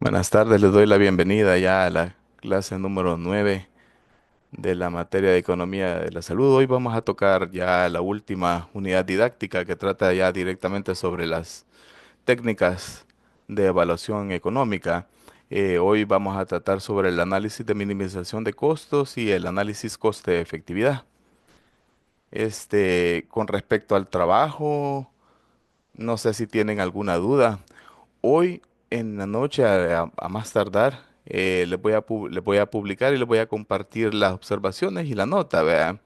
Buenas tardes, les doy la bienvenida ya a la clase número 9 de la materia de Economía de la Salud. Hoy vamos a tocar ya la última unidad didáctica que trata ya directamente sobre las técnicas de evaluación económica. Hoy vamos a tratar sobre el análisis de minimización de costos y el análisis coste-efectividad. Con respecto al trabajo, no sé si tienen alguna duda. Hoy en la noche, a más tardar, les voy a publicar y les voy a compartir las observaciones y la nota, ¿verdad?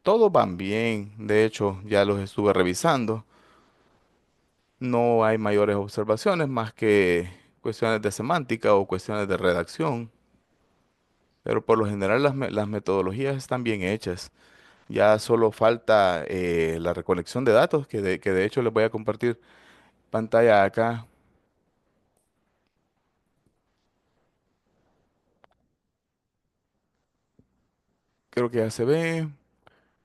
Todos van bien, de hecho, ya los estuve revisando. No hay mayores observaciones más que cuestiones de semántica o cuestiones de redacción, pero por lo general las metodologías están bien hechas. Ya solo falta la recolección de datos, que de hecho les voy a compartir pantalla acá. Creo que ya se ve.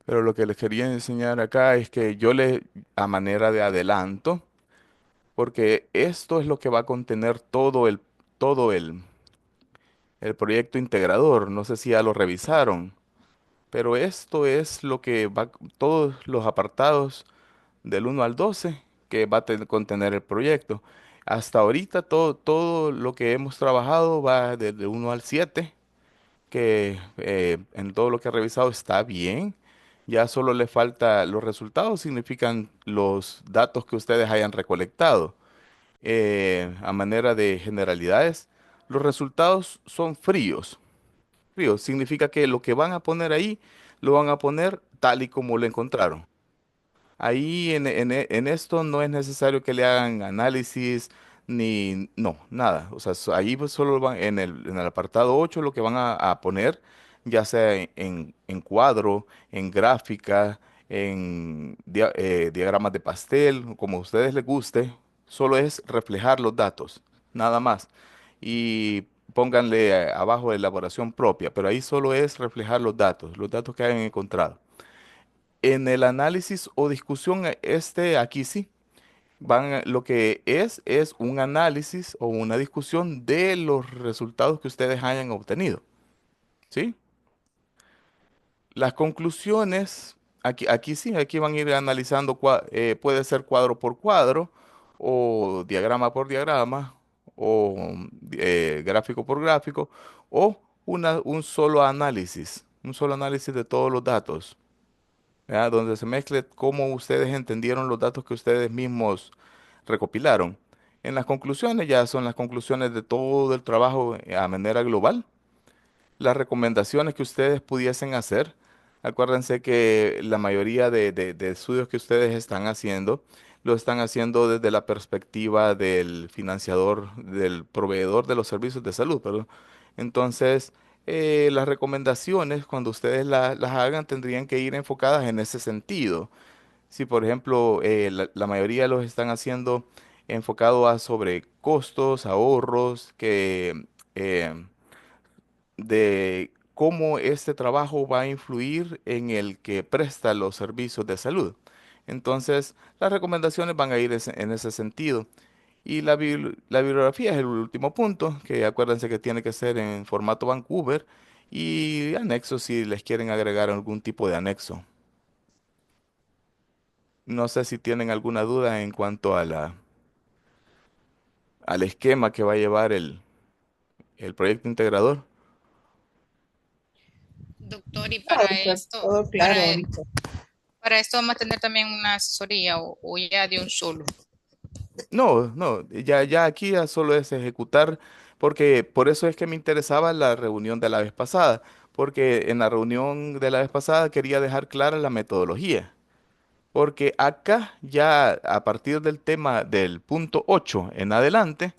Pero lo que les quería enseñar acá es que a manera de adelanto, porque esto es lo que va a contener el proyecto integrador. No sé si ya lo revisaron, pero esto es lo que todos los apartados del 1 al 12 que va a contener el proyecto. Hasta ahorita todo lo que hemos trabajado va desde 1 al 7, que en todo lo que he revisado está bien. Ya solo le falta los resultados, significan los datos que ustedes hayan recolectado. A manera de generalidades, los resultados son fríos. Fríos significa que lo que van a poner ahí lo van a poner tal y como lo encontraron. Ahí en esto no es necesario que le hagan análisis ni no, nada. O sea, ahí pues solo van en el apartado 8 lo que van a poner, ya sea en cuadro, en gráfica, en diagramas de pastel, como a ustedes les guste, solo es reflejar los datos, nada más. Y pónganle abajo elaboración propia, pero ahí solo es reflejar los datos que hayan encontrado. En el análisis o discusión, aquí sí, lo que es un análisis o una discusión de los resultados que ustedes hayan obtenido, ¿sí? Las conclusiones, aquí sí, aquí van a ir analizando, puede ser cuadro por cuadro, o diagrama por diagrama, o gráfico por gráfico, o un solo análisis de todos los datos. ¿Ya? Donde se mezcle cómo ustedes entendieron los datos que ustedes mismos recopilaron. En las conclusiones ya son las conclusiones de todo el trabajo a manera global, las recomendaciones que ustedes pudiesen hacer. Acuérdense que la mayoría de estudios que ustedes están haciendo, lo están haciendo desde la perspectiva del financiador, del proveedor de los servicios de salud, perdón. Entonces, las recomendaciones, cuando ustedes las hagan, tendrían que ir enfocadas en ese sentido. Si, por ejemplo, la mayoría los están haciendo enfocado a sobre costos, ahorros, de cómo este trabajo va a influir en el que presta los servicios de salud. Entonces, las recomendaciones van a ir en ese sentido. Y la bibliografía es el último punto, que acuérdense que tiene que ser en formato Vancouver y anexos si les quieren agregar algún tipo de anexo. No sé si tienen alguna duda en cuanto a al esquema que va a llevar el proyecto integrador. Doctor, y No, para ahorita esto, todo claro, para, ahorita. para esto vamos a tener también una asesoría o ya de un solo. No, ya aquí ya solo es ejecutar, porque por eso es que me interesaba la reunión de la vez pasada, porque en la reunión de la vez pasada quería dejar clara la metodología, porque acá ya a partir del tema del punto 8 en adelante,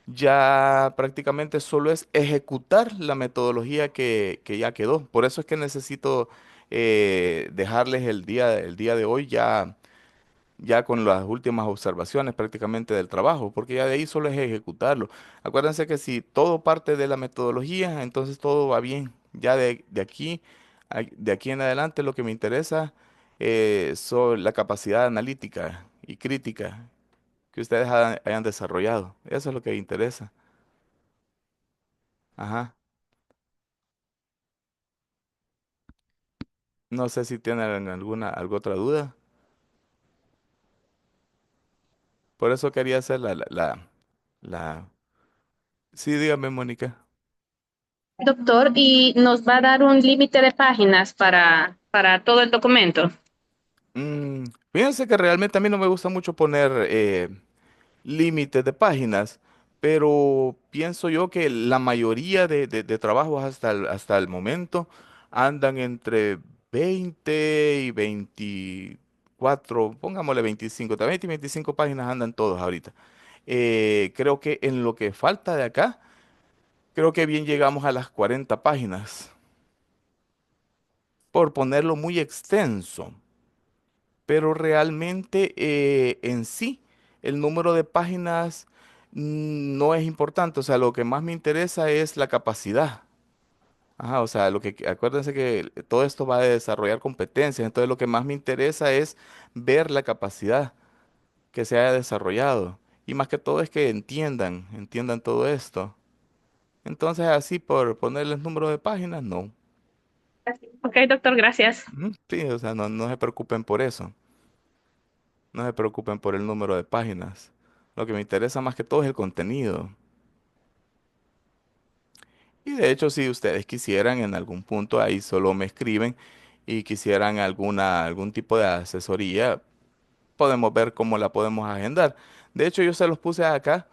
ya prácticamente solo es ejecutar la metodología que ya quedó. Por eso es que necesito dejarles el día de hoy ya con las últimas observaciones prácticamente del trabajo, porque ya de ahí solo es ejecutarlo. Acuérdense que si todo parte de la metodología, entonces todo va bien. Ya de aquí en adelante lo que me interesa son la capacidad analítica y crítica que ustedes hayan desarrollado. Eso es lo que interesa. Ajá. No sé si tienen alguna otra duda. Por eso quería hacer la... Sí, dígame, Mónica. Doctor, ¿y nos va a dar un límite de páginas para todo el documento? Fíjense que realmente a mí no me gusta mucho poner límites de páginas, pero pienso yo que la mayoría de trabajos hasta el momento andan entre 20 y 24, pongámosle 25, de 20 y 25 páginas andan todos ahorita. Creo que en lo que falta de acá, creo que bien llegamos a las 40 páginas, por ponerlo muy extenso. Pero realmente en sí el número de páginas no es importante, o sea, lo que más me interesa es la capacidad. Ajá, o sea, acuérdense que todo esto va a desarrollar competencias, entonces lo que más me interesa es ver la capacidad que se haya desarrollado. Y más que todo es que entiendan todo esto. Entonces, así por ponerles número de páginas, no. Ok, doctor, gracias. Ujú, sí, o sea, no se preocupen por eso. No se preocupen por el número de páginas. Lo que me interesa más que todo es el contenido. Y de hecho, si ustedes quisieran en algún punto, ahí solo me escriben y quisieran algún tipo de asesoría, podemos ver cómo la podemos agendar. De hecho, yo se los puse acá.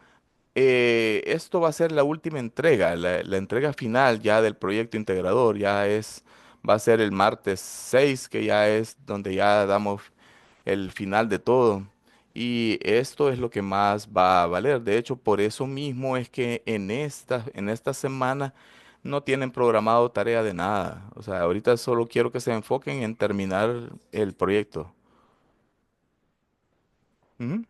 Esto va a ser la última entrega, la entrega final ya del proyecto integrador. Va a ser el martes 6, que ya es donde ya damos el final de todo. Y esto es lo que más va a valer. De hecho, por eso mismo es que en esta semana no tienen programado tarea de nada. O sea, ahorita solo quiero que se enfoquen en terminar el proyecto. Ujú.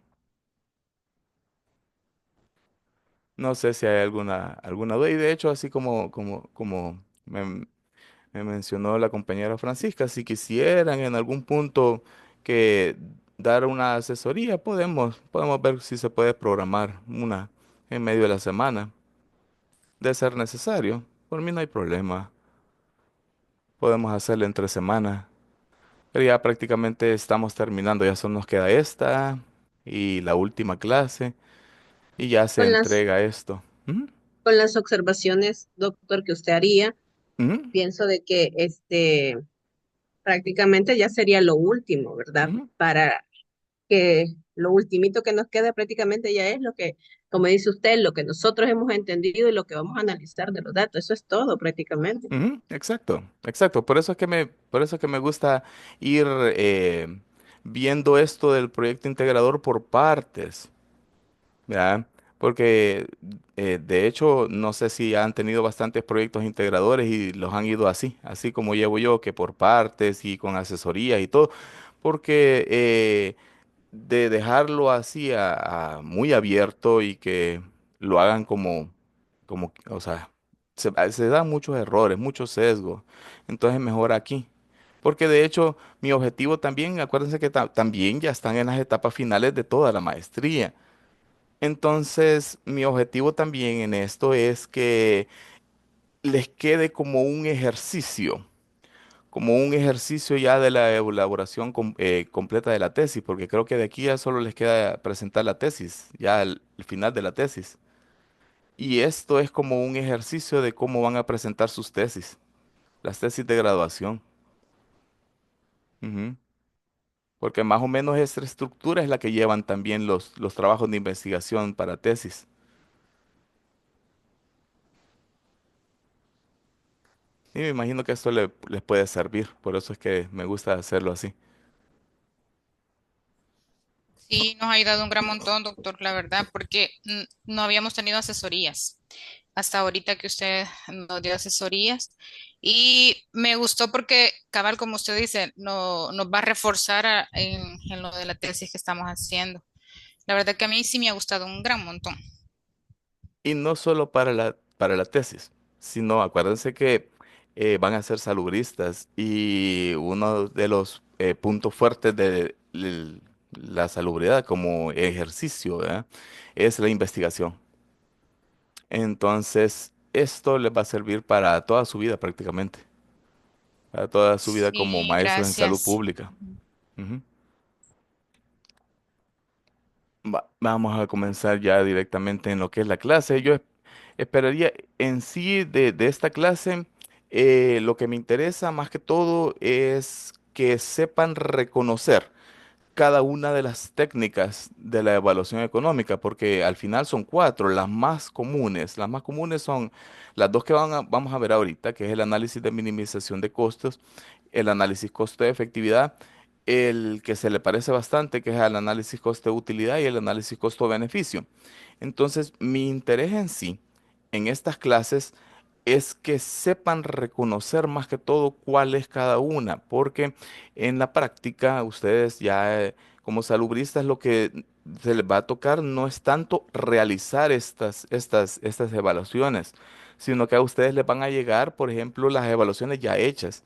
No sé si hay alguna duda. Y de hecho, así como me mencionó la compañera Francisca, si quisieran en algún punto que dar una asesoría, podemos ver si se puede programar una en medio de la semana, de ser necesario. Por mí no hay problema. Podemos hacerla entre semana. Pero ya prácticamente estamos terminando, ya solo nos queda esta y la última clase y ya se Con las, entrega esto. Ujú, con las observaciones, doctor, que usted haría, ujú, pienso de que prácticamente ya sería lo último, ¿verdad? ujú, Para que lo ultimito que nos queda prácticamente ya es lo que, como dice usted, lo que nosotros hemos entendido y lo que vamos a analizar de los datos. Eso es todo prácticamente. ujú, exacto, exacto. Por eso es que me gusta ir viendo esto del proyecto integrador por partes, ¿verdad? Porque de hecho no sé si han tenido bastantes proyectos integradores y los han ido así como llevo yo, que por partes y con asesoría y todo, porque de dejarlo así muy abierto y que lo hagan o sea, se dan muchos errores, muchos sesgos. Entonces mejor aquí. Porque de hecho mi objetivo también, acuérdense que también ya están en las etapas finales de toda la maestría. Entonces mi objetivo también en esto es que les quede como un ejercicio ya de la elaboración completa de la tesis, porque creo que de aquí ya solo les queda presentar la tesis, ya el final de la tesis. Y esto es como un ejercicio de cómo van a presentar sus tesis, las tesis de graduación. Ujú. Porque más o menos esa estructura es la que llevan también los trabajos de investigación para tesis. Y me imagino que esto les puede servir, por eso es que me gusta hacerlo así. Sí, nos ha ayudado un gran montón, doctor, la verdad, porque no habíamos tenido asesorías hasta ahorita que usted nos dio asesorías. Y me gustó porque, cabal, como usted dice, nos va a reforzar en lo de la tesis que estamos haciendo. La verdad que a mí sí me ha gustado un gran montón. Y no solo para la tesis, sino acuérdense que van a ser salubristas y uno de los puntos fuertes la salubridad como ejercicio, ¿verdad? Es la investigación. Entonces, esto les va a servir para toda su vida prácticamente, para toda su vida como Sí, maestros en salud gracias. pública. Ujú. Vamos a comenzar ya directamente en lo que es la clase. Yo esperaría en sí de esta clase, lo que me interesa más que todo es que sepan reconocer cada una de las técnicas de la evaluación económica, porque al final son cuatro, las más comunes. Las más comunes son las dos que vamos a ver ahorita, que es el análisis de minimización de costos, el análisis costo de efectividad, el que se le parece bastante, que es el análisis costo de utilidad y el análisis costo-beneficio. Entonces, mi interés en sí, en estas clases, es que sepan reconocer más que todo cuál es cada una, porque en la práctica ustedes ya como salubristas lo que se les va a tocar no es tanto realizar estas evaluaciones, sino que a ustedes les van a llegar, por ejemplo, las evaluaciones ya hechas.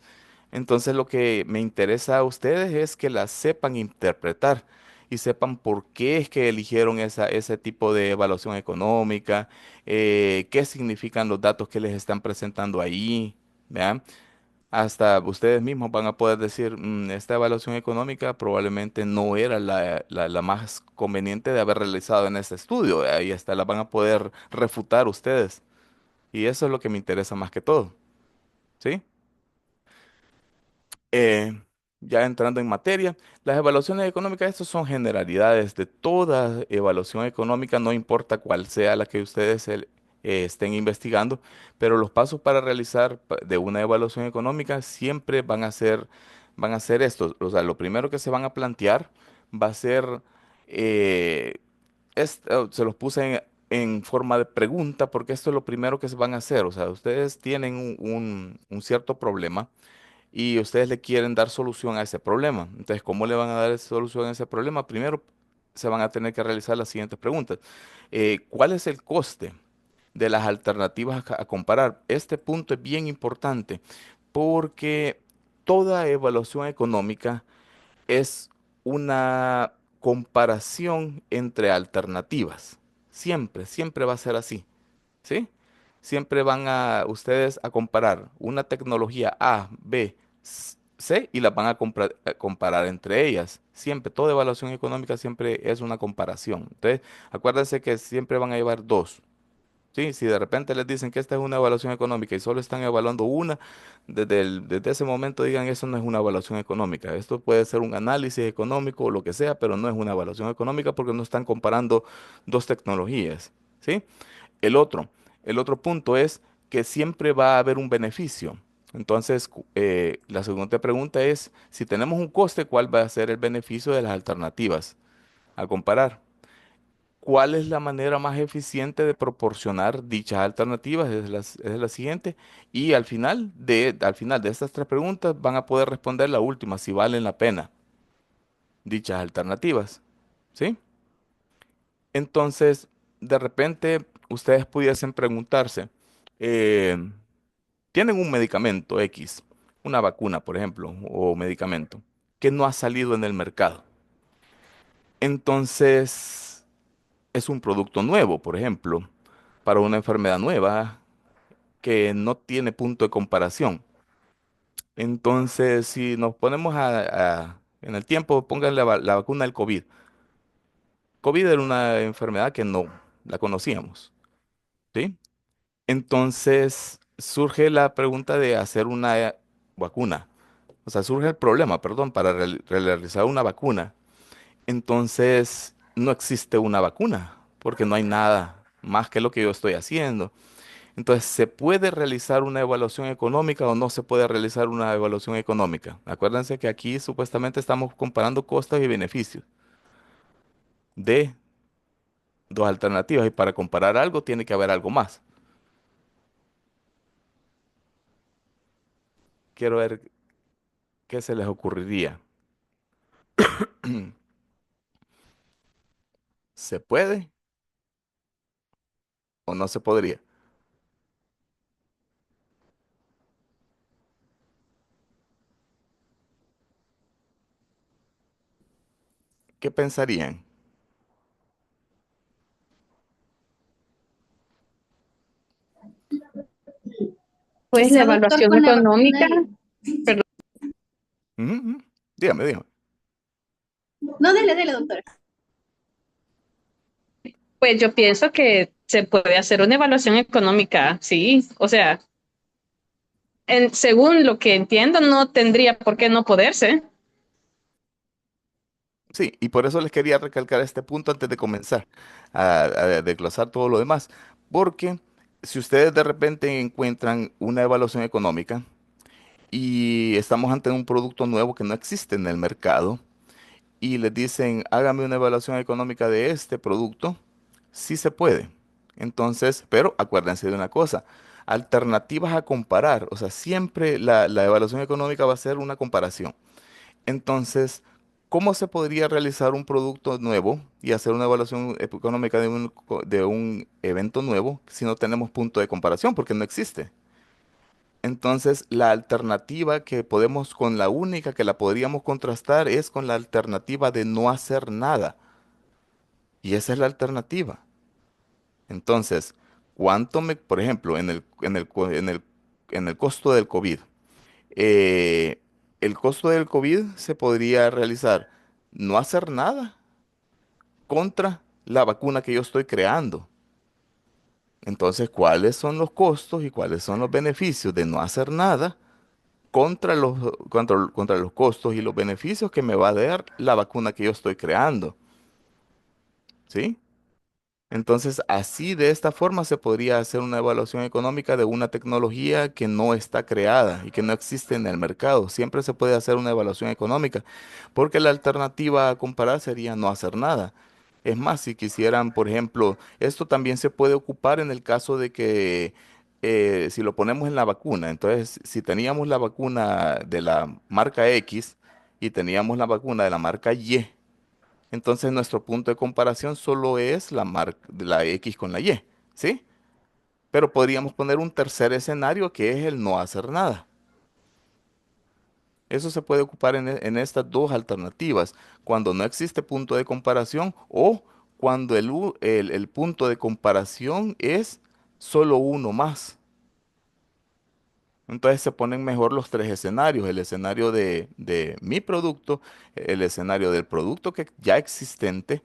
Entonces lo que me interesa a ustedes es que las sepan interpretar y sepan por qué es que eligieron ese tipo de evaluación económica, qué significan los datos que les están presentando ahí, ¿vean? Hasta ustedes mismos van a poder decir, esta evaluación económica probablemente no era la más conveniente de haber realizado en este estudio. Ahí hasta la van a poder refutar ustedes. Y eso es lo que me interesa más que todo, ¿sí? Eh, ya entrando en materia, las evaluaciones económicas, estas son generalidades de toda evaluación económica, no importa cuál sea la que ustedes estén investigando, pero los pasos para realizar de una evaluación económica siempre van a ser estos. O sea, lo primero que se van a plantear va a ser, eh, se los puse en forma de pregunta, porque esto es lo primero que se van a hacer. O sea, ustedes tienen un cierto problema y ustedes le quieren dar solución a ese problema. Entonces, ¿cómo le van a dar solución a ese problema? Primero, se van a tener que realizar las siguientes preguntas. ¿Cuál es el coste de las alternativas a comparar? Este punto es bien importante porque toda evaluación económica es una comparación entre alternativas. Siempre, siempre va a ser así. ¿Sí? Siempre van a ustedes a comparar una tecnología A, B, C y las van a comparar entre ellas. Siempre, toda evaluación económica siempre es una comparación. Entonces, acuérdense que siempre van a llevar dos. ¿Sí? Si de repente les dicen que esta es una evaluación económica y solo están evaluando una, desde ese momento digan eso no es una evaluación económica. Esto puede ser un análisis económico o lo que sea, pero no es una evaluación económica porque no están comparando dos tecnologías. ¿Sí? El otro, el otro punto es que siempre va a haber un beneficio. Entonces, la segunda pregunta es, si tenemos un coste, ¿cuál va a ser el beneficio de las alternativas a comparar? ¿Cuál es la manera más eficiente de proporcionar dichas alternativas? Es la siguiente. Y al final de estas tres preguntas van a poder responder la última, si valen la pena dichas alternativas. ¿Sí? Entonces, de repente, ustedes pudiesen preguntarse, eh, tienen un medicamento X, una vacuna, por ejemplo, o medicamento, que no ha salido en el mercado. Entonces, es un producto nuevo, por ejemplo, para una enfermedad nueva que no tiene punto de comparación. Entonces, si nos ponemos en el tiempo, pongan la vacuna del COVID. COVID era una enfermedad que no la conocíamos, ¿sí? Entonces surge la pregunta de hacer una vacuna. O sea, surge el problema, perdón, para realizar una vacuna. Entonces no existe una vacuna, porque no hay nada más que lo que yo estoy haciendo. Entonces, ¿se puede realizar una evaluación económica o no se puede realizar una evaluación económica? Acuérdense que aquí supuestamente estamos comparando costos y beneficios de dos alternativas y para comparar algo tiene que haber algo más. Quiero ver qué se les ocurriría. ¿Se puede o no se podría? Ok, ¿qué pensarían? Pues la Quizá, doctor, evaluación con la vacuna económica, y... perdón, Ujú, ujú. Dígame, dígame. No, dele, dele, doctora. pues yo pienso que se puede hacer una evaluación económica, sí. O sea, según lo que entiendo, no tendría por qué no poderse. Sí, y por eso les quería recalcar este punto antes de comenzar a desglosar todo lo demás. Porque si ustedes de repente encuentran una evaluación económica y estamos ante un producto nuevo que no existe en el mercado y les dicen, hágame una evaluación económica de este producto, sí se puede. Entonces, pero acuérdense de una cosa, alternativas a comparar, o sea, siempre la evaluación económica va a ser una comparación. Entonces, ¿cómo se podría realizar un producto nuevo y hacer una evaluación económica de un evento nuevo si no tenemos punto de comparación? Porque no existe. Entonces, la alternativa que podemos, con la única que la podríamos contrastar es con la alternativa de no hacer nada. Y esa es la alternativa. Entonces, por ejemplo, en el costo del COVID, eh, el costo del COVID se podría realizar no hacer nada contra la vacuna que yo estoy creando. Entonces, ¿cuáles son los costos y cuáles son los beneficios de no hacer nada contra los costos y los beneficios que me va a dar la vacuna que yo estoy creando? ¿Sí? Entonces, así de esta forma se podría hacer una evaluación económica de una tecnología que no está creada y que no existe en el mercado. Siempre se puede hacer una evaluación económica, porque la alternativa a comparar sería no hacer nada. Es más, si quisieran, por ejemplo, esto también se puede ocupar en el caso de que si lo ponemos en la vacuna, entonces si teníamos la vacuna de la marca X y teníamos la vacuna de la marca Y, entonces nuestro punto de comparación solo es la marca de la X con la Y, ¿sí? Pero podríamos poner un tercer escenario que es el no hacer nada. Eso se puede ocupar en estas dos alternativas, cuando no existe punto de comparación o cuando el punto de comparación es solo uno más. Entonces se ponen mejor los tres escenarios, el escenario de mi producto, el escenario del producto que ya existente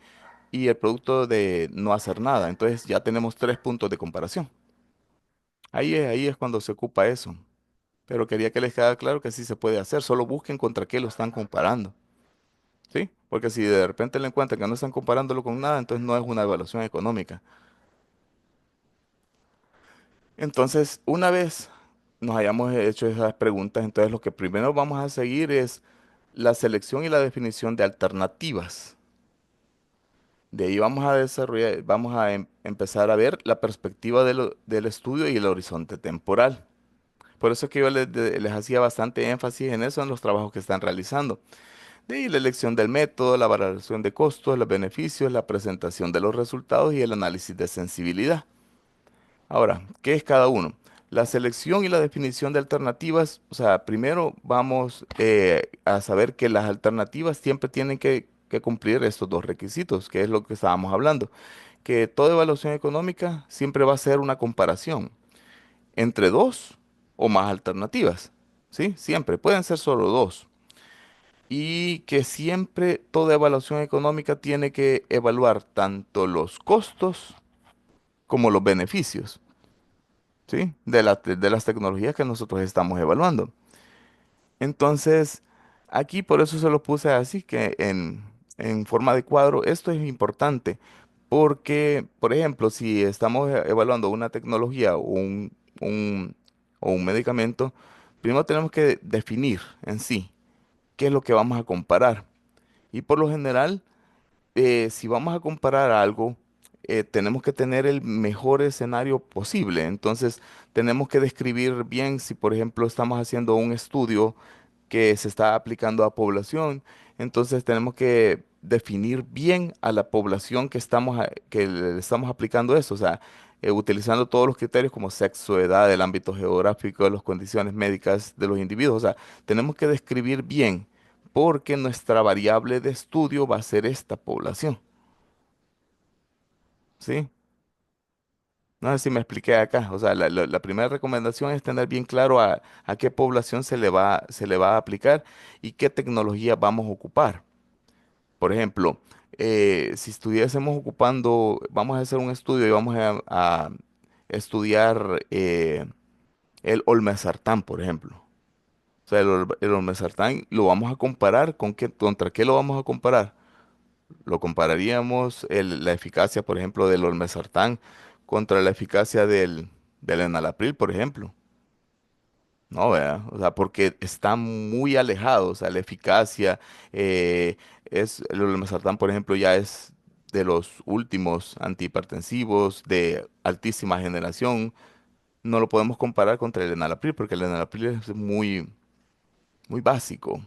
y el producto de no hacer nada. Entonces ya tenemos tres puntos de comparación. Ahí es cuando se ocupa eso. Pero quería que les quedara claro que sí se puede hacer. Solo busquen contra qué lo están comparando. ¿Sí? Porque si de repente le encuentran que no están comparándolo con nada, entonces no es una evaluación económica. Entonces, una vez nos hayamos hecho esas preguntas, entonces lo que primero vamos a seguir es la selección y la definición de alternativas. De ahí vamos a desarrollar, vamos a empezar a ver la perspectiva del estudio y el horizonte temporal. Por eso es que yo les hacía bastante énfasis en eso en los trabajos que están realizando. De ahí la elección del método, la valoración de costos, los beneficios, la presentación de los resultados y el análisis de sensibilidad. Ahora, ¿qué es cada uno? La selección y la definición de alternativas, o sea, primero vamos a saber que las alternativas siempre tienen que cumplir estos dos requisitos, que es lo que estábamos hablando, que toda evaluación económica siempre va a ser una comparación entre dos o más alternativas, ¿sí? Siempre, pueden ser solo dos. Y que siempre toda evaluación económica tiene que evaluar tanto los costos como los beneficios. ¿Sí? De las tecnologías que nosotros estamos evaluando. Entonces, aquí por eso se lo puse así, que en forma de cuadro, esto es importante, porque, por ejemplo, si estamos evaluando una tecnología un- o un medicamento, primero tenemos que definir en sí qué es lo que vamos a comparar. Y por lo general, si vamos a comparar algo, tenemos que tener el mejor escenario posible. Entonces, tenemos que describir bien si, por ejemplo, estamos haciendo un estudio que se está aplicando a población, entonces tenemos que definir bien a la población que le estamos aplicando eso, o sea, utilizando todos los criterios como sexo, edad, el ámbito geográfico, las condiciones médicas de los individuos, o sea, tenemos que describir bien porque nuestra variable de estudio va a ser esta población, ¿sí? No sé si me expliqué acá. O sea, la primera recomendación es tener bien claro a qué población se le va a aplicar y qué tecnología vamos a ocupar. Por ejemplo, si estuviésemos ocupando, vamos a hacer un estudio y vamos a estudiar el olmesartán, por ejemplo. O sea, el olmesartán lo vamos a comparar con qué, ¿contra qué lo vamos a comparar? Lo compararíamos la eficacia, por ejemplo, del olmesartán contra la eficacia del enalapril, por ejemplo. No, ¿verdad? O sea, porque están muy alejados. O sea, la eficacia el olmesartán, por ejemplo, ya es de los últimos antihipertensivos de altísima generación. No lo podemos comparar contra el enalapril porque el enalapril es muy básico,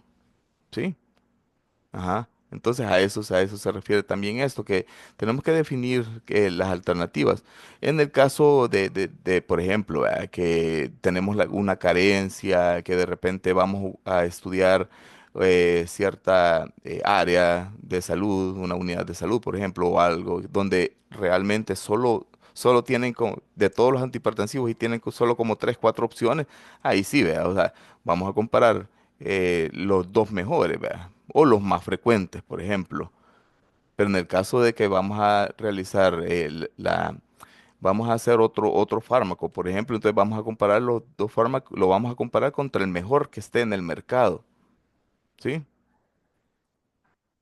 ¿sí? Ajá. Entonces a eso se refiere también esto, que tenemos que definir las alternativas. En el caso por ejemplo, que tenemos una carencia, que de repente vamos a estudiar cierta área de salud, una unidad de salud, por ejemplo, o algo, donde realmente solo tienen de todos los antihipertensivos y tienen solo como tres, cuatro opciones, ahí sí, vea, o sea, vamos a comparar los dos mejores, ¿verdad? O los más frecuentes, por ejemplo. Pero en el caso de que vamos a realizar vamos a hacer otro fármaco, por ejemplo, entonces vamos a comparar los dos fármacos, lo vamos a comparar contra el mejor que esté en el mercado, ¿sí?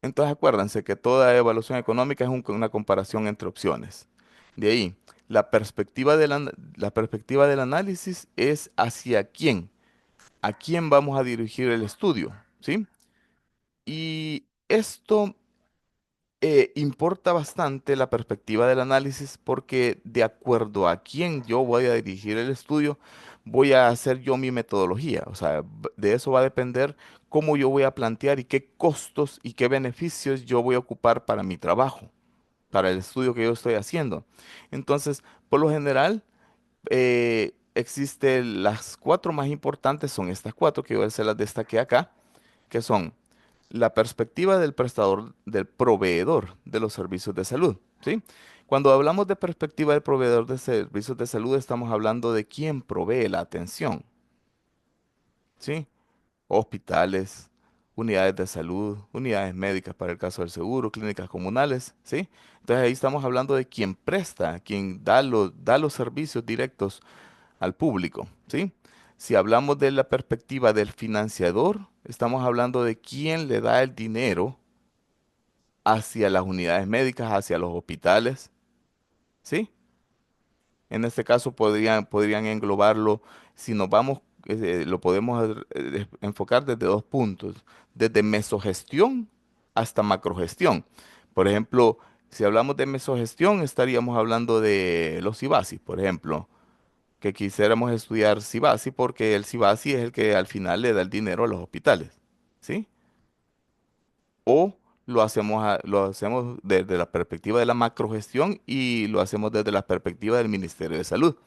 Entonces acuérdense que toda evaluación económica es una comparación entre opciones. De ahí, la perspectiva del análisis es hacia quién, a quién vamos a dirigir el estudio, ¿sí? Y esto importa bastante la perspectiva del análisis porque de acuerdo a quién yo voy a dirigir el estudio, voy a hacer yo mi metodología. O sea, de eso va a depender cómo yo voy a plantear y qué costos y qué beneficios yo voy a ocupar para mi trabajo, para el estudio que yo estoy haciendo. Entonces, por lo general, existen las cuatro más importantes, son estas cuatro que yo se las destaqué acá, que son la perspectiva del prestador, del proveedor de los servicios de salud, ¿sí? Cuando hablamos de perspectiva del proveedor de servicios de salud, estamos hablando de quién provee la atención, ¿sí? Hospitales, unidades de salud, unidades médicas para el caso del seguro, clínicas comunales, ¿sí? Entonces ahí estamos hablando de quién presta, quién da los servicios directos al público, ¿sí? Si hablamos de la perspectiva del financiador, estamos hablando de quién le da el dinero hacia las unidades médicas, hacia los hospitales, ¿sí? En este caso podrían englobarlo, si nos vamos, lo podemos enfocar desde dos puntos, desde mesogestión hasta macrogestión. Por ejemplo, si hablamos de mesogestión, estaríamos hablando de los IVASI, por ejemplo, que quisiéramos estudiar SIVASI porque el SIVASI es el que al final le da el dinero a los hospitales, ¿sí? O lo hacemos desde la perspectiva de la macrogestión y lo hacemos desde la perspectiva del Ministerio de Salud.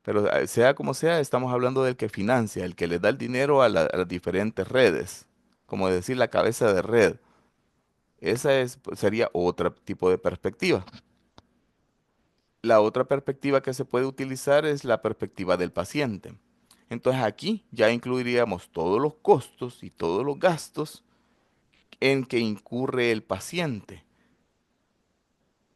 Pero sea como sea, estamos hablando del que financia, el que le da el dinero a las diferentes redes, como decir la cabeza de red. Sería otro tipo de perspectiva. La otra perspectiva que se puede utilizar es la perspectiva del paciente. Entonces aquí ya incluiríamos todos los costos y todos los gastos en que incurre el paciente.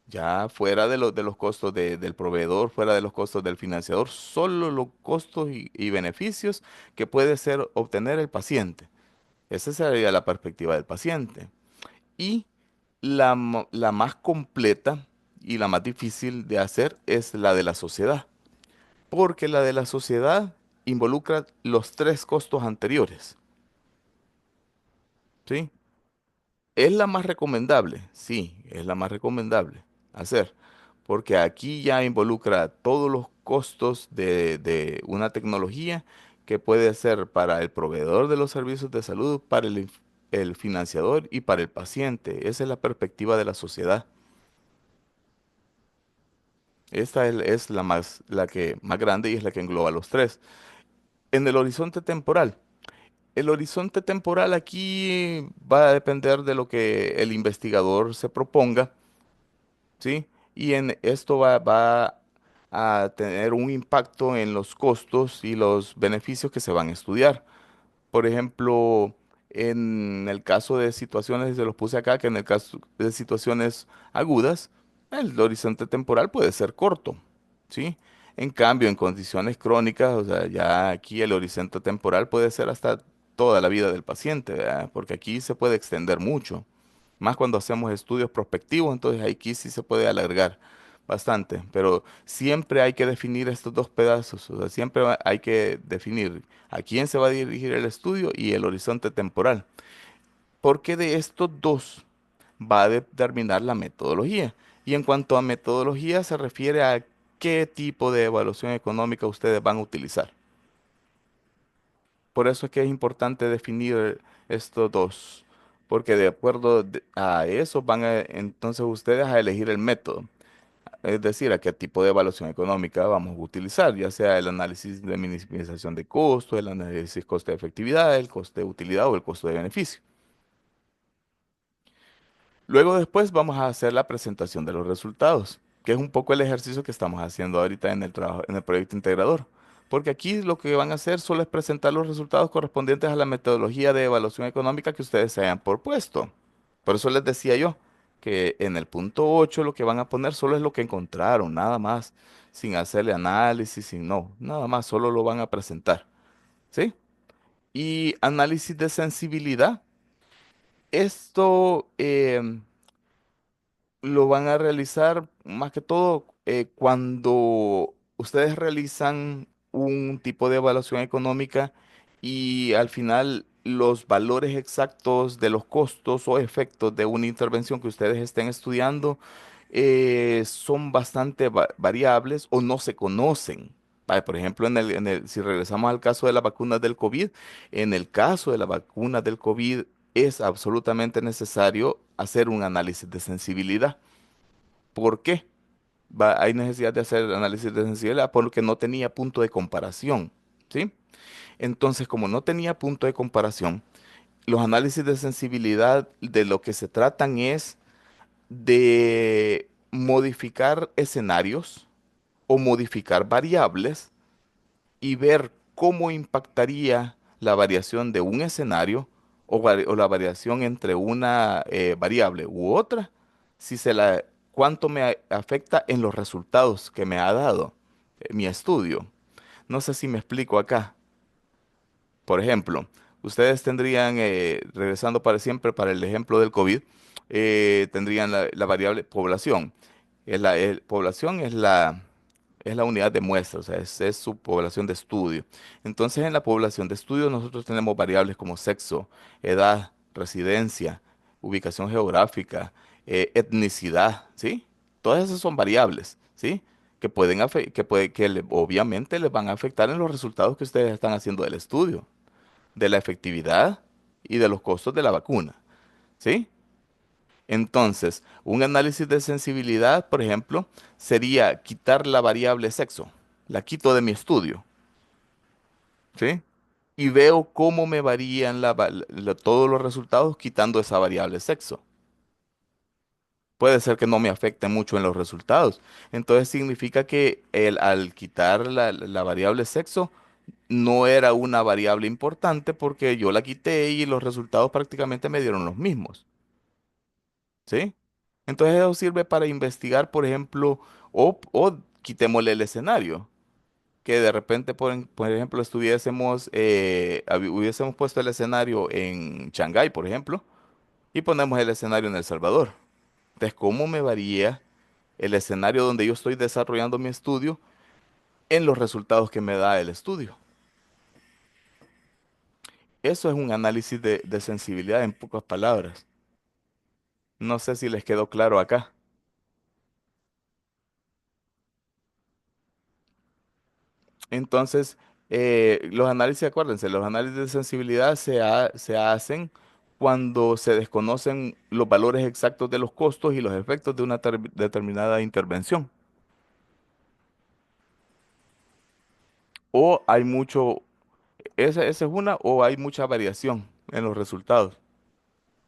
Ya fuera de los costos del proveedor, fuera de los costos del financiador, solo los costos y beneficios que puede obtener el paciente. Esa sería la perspectiva del paciente. Y la más completa y la más difícil de hacer es la de la sociedad, porque la de la sociedad involucra los tres costos anteriores, ¿sí? ¿Es la más recomendable? Sí, es la más recomendable hacer, porque aquí ya involucra todos los costos de una tecnología que puede ser para el proveedor de los servicios de salud, para el financiador y para el paciente. Esa es la perspectiva de la sociedad. Esta es la que más grande y es la que engloba los tres. En el horizonte temporal. El horizonte temporal aquí va a depender de lo que el investigador se proponga, ¿sí? Y en esto va a tener un impacto en los costos y los beneficios que se van a estudiar. Por ejemplo, en el caso de situaciones, se los puse acá, que en el caso de situaciones agudas, el horizonte temporal puede ser corto, ¿sí? En cambio, en condiciones crónicas, o sea, ya aquí el horizonte temporal puede ser hasta toda la vida del paciente, ¿verdad? Porque aquí se puede extender mucho, más cuando hacemos estudios prospectivos, entonces aquí sí se puede alargar bastante, pero siempre hay que definir estos dos pedazos, o sea, siempre hay que definir a quién se va a dirigir el estudio y el horizonte temporal, porque de estos dos va a determinar la metodología. Y en cuanto a metodología, se refiere a qué tipo de evaluación económica ustedes van a utilizar. Por eso es que es importante definir estos dos, porque de acuerdo a eso van a, entonces ustedes a elegir el método. Es decir, a qué tipo de evaluación económica vamos a utilizar, ya sea el análisis de minimización de costo, el análisis coste-efectividad, el coste de utilidad o el costo de beneficio. Luego después vamos a hacer la presentación de los resultados, que es un poco el ejercicio que estamos haciendo ahorita en el trabajo, en el proyecto integrador. Porque aquí lo que van a hacer solo es presentar los resultados correspondientes a la metodología de evaluación económica que ustedes se hayan propuesto. Por eso les decía yo que en el punto 8 lo que van a poner solo es lo que encontraron, nada más, sin hacerle análisis, sin no, nada más, solo lo van a presentar, ¿sí? Y análisis de sensibilidad. Esto lo van a realizar más que todo cuando ustedes realizan un tipo de evaluación económica y al final los valores exactos de los costos o efectos de una intervención que ustedes estén estudiando son bastante variables o no se conocen. Vaya, por ejemplo, si regresamos al caso de las vacunas del COVID, en el caso de las vacunas del COVID es absolutamente necesario hacer un análisis de sensibilidad. ¿Por qué? Hay necesidad de hacer análisis de sensibilidad porque no tenía punto de comparación, ¿sí? Entonces, como no tenía punto de comparación, los análisis de sensibilidad de lo que se tratan es de modificar escenarios o modificar variables y ver cómo impactaría la variación de un escenario o la variación entre una variable u otra, si se la, cuánto me afecta en los resultados que me ha dado mi estudio. No sé si me explico acá. Por ejemplo, ustedes tendrían, regresando para siempre para el ejemplo del COVID, tendrían la variable población. Población es la unidad de muestra, o sea, es su población de estudio. Entonces, en la población de estudio nosotros tenemos variables como sexo, edad, residencia, ubicación geográfica, etnicidad, ¿sí? Todas esas son variables, ¿sí? Que pueden obviamente les van a afectar en los resultados que ustedes están haciendo del estudio, de la efectividad y de los costos de la vacuna, ¿sí? Entonces, un análisis de sensibilidad, por ejemplo, sería quitar la variable sexo. La quito de mi estudio, ¿sí? Y veo cómo me varían todos los resultados quitando esa variable sexo. Puede ser que no me afecte mucho en los resultados. Entonces significa que al quitar la variable sexo, no era una variable importante porque yo la quité y los resultados prácticamente me dieron los mismos. ¿Sí? Entonces eso sirve para investigar, por ejemplo, o quitémosle el escenario, que de repente, por ejemplo, hubiésemos puesto el escenario en Shanghái, por ejemplo, y ponemos el escenario en El Salvador. Entonces, ¿cómo me varía el escenario donde yo estoy desarrollando mi estudio en los resultados que me da el estudio? Eso es un análisis de sensibilidad en pocas palabras. No sé si les quedó claro acá. Entonces, los análisis, acuérdense, los análisis de sensibilidad se hacen cuando se desconocen los valores exactos de los costos y los efectos de una determinada intervención. O hay mucho, esa es una, o hay mucha variación en los resultados.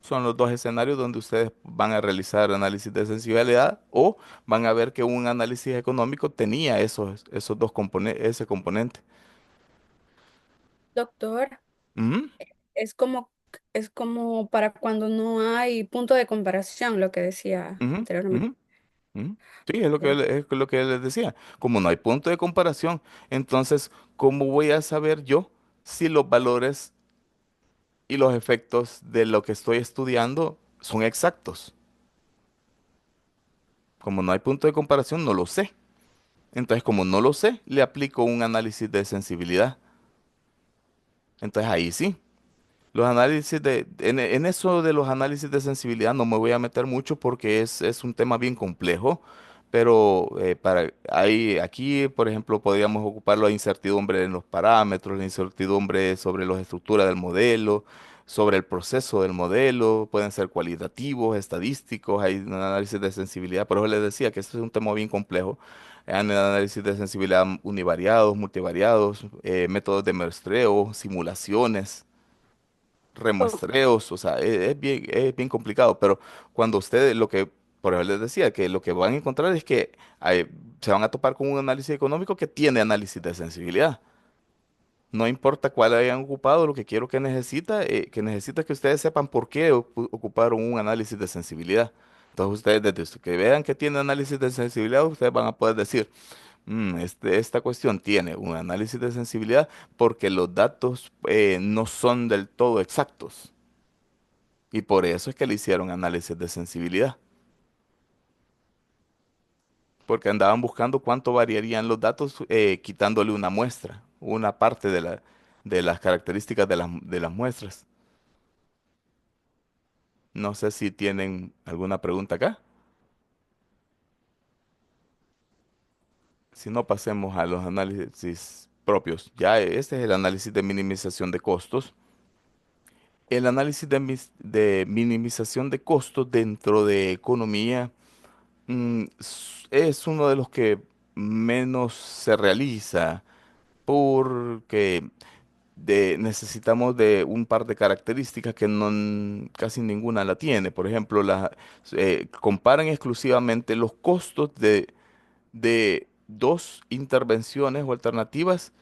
Son los dos escenarios donde ustedes van a realizar análisis de sensibilidad o van a ver que un análisis económico tenía esos dos componentes, ese componente. Doctor, Ujú, es como, es como para cuando no hay punto de comparación, lo que decía ujú, anteriormente. ujú, ujú. Sí, es lo que les decía. Como no hay punto de comparación, entonces, ¿cómo voy a saber yo si los valores y los efectos de lo que estoy estudiando son exactos? Como no hay punto de comparación, no lo sé. Entonces, como no lo sé, le aplico un análisis de sensibilidad. Entonces, ahí sí. Los análisis en eso de los análisis de sensibilidad no me voy a meter mucho porque es un tema bien complejo, pero aquí, por ejemplo, podríamos ocupar la incertidumbre en los parámetros, la incertidumbre sobre las estructuras del modelo, sobre el proceso del modelo, pueden ser cualitativos, estadísticos, hay un análisis de sensibilidad, por eso les decía que este es un tema bien complejo. Hay análisis de sensibilidad univariados, multivariados, métodos de muestreo, simulaciones, Oh, remuestreos, o sea, es bien complicado, pero cuando ustedes lo que, por eso les decía, que lo que van a encontrar es que se van a topar con un análisis económico que tiene análisis de sensibilidad. No importa cuál hayan ocupado, lo que quiero que necesita es que ustedes sepan por qué ocuparon un análisis de sensibilidad. Entonces ustedes desde que vean que tiene análisis de sensibilidad, ustedes van a poder decir, esta cuestión tiene un análisis de sensibilidad porque los datos no son del todo exactos. Y por eso es que le hicieron análisis de sensibilidad, porque andaban buscando cuánto variarían los datos quitándole una muestra, una parte de las características de las muestras. No sé si tienen alguna pregunta acá. Si no, pasemos a los análisis propios. Ya este es el análisis de minimización de costos. El análisis de minimización de costos dentro de economía es uno de los que menos se realiza porque necesitamos de un par de características que casi ninguna la tiene. Por ejemplo, comparan exclusivamente los costos de dos intervenciones o alternativas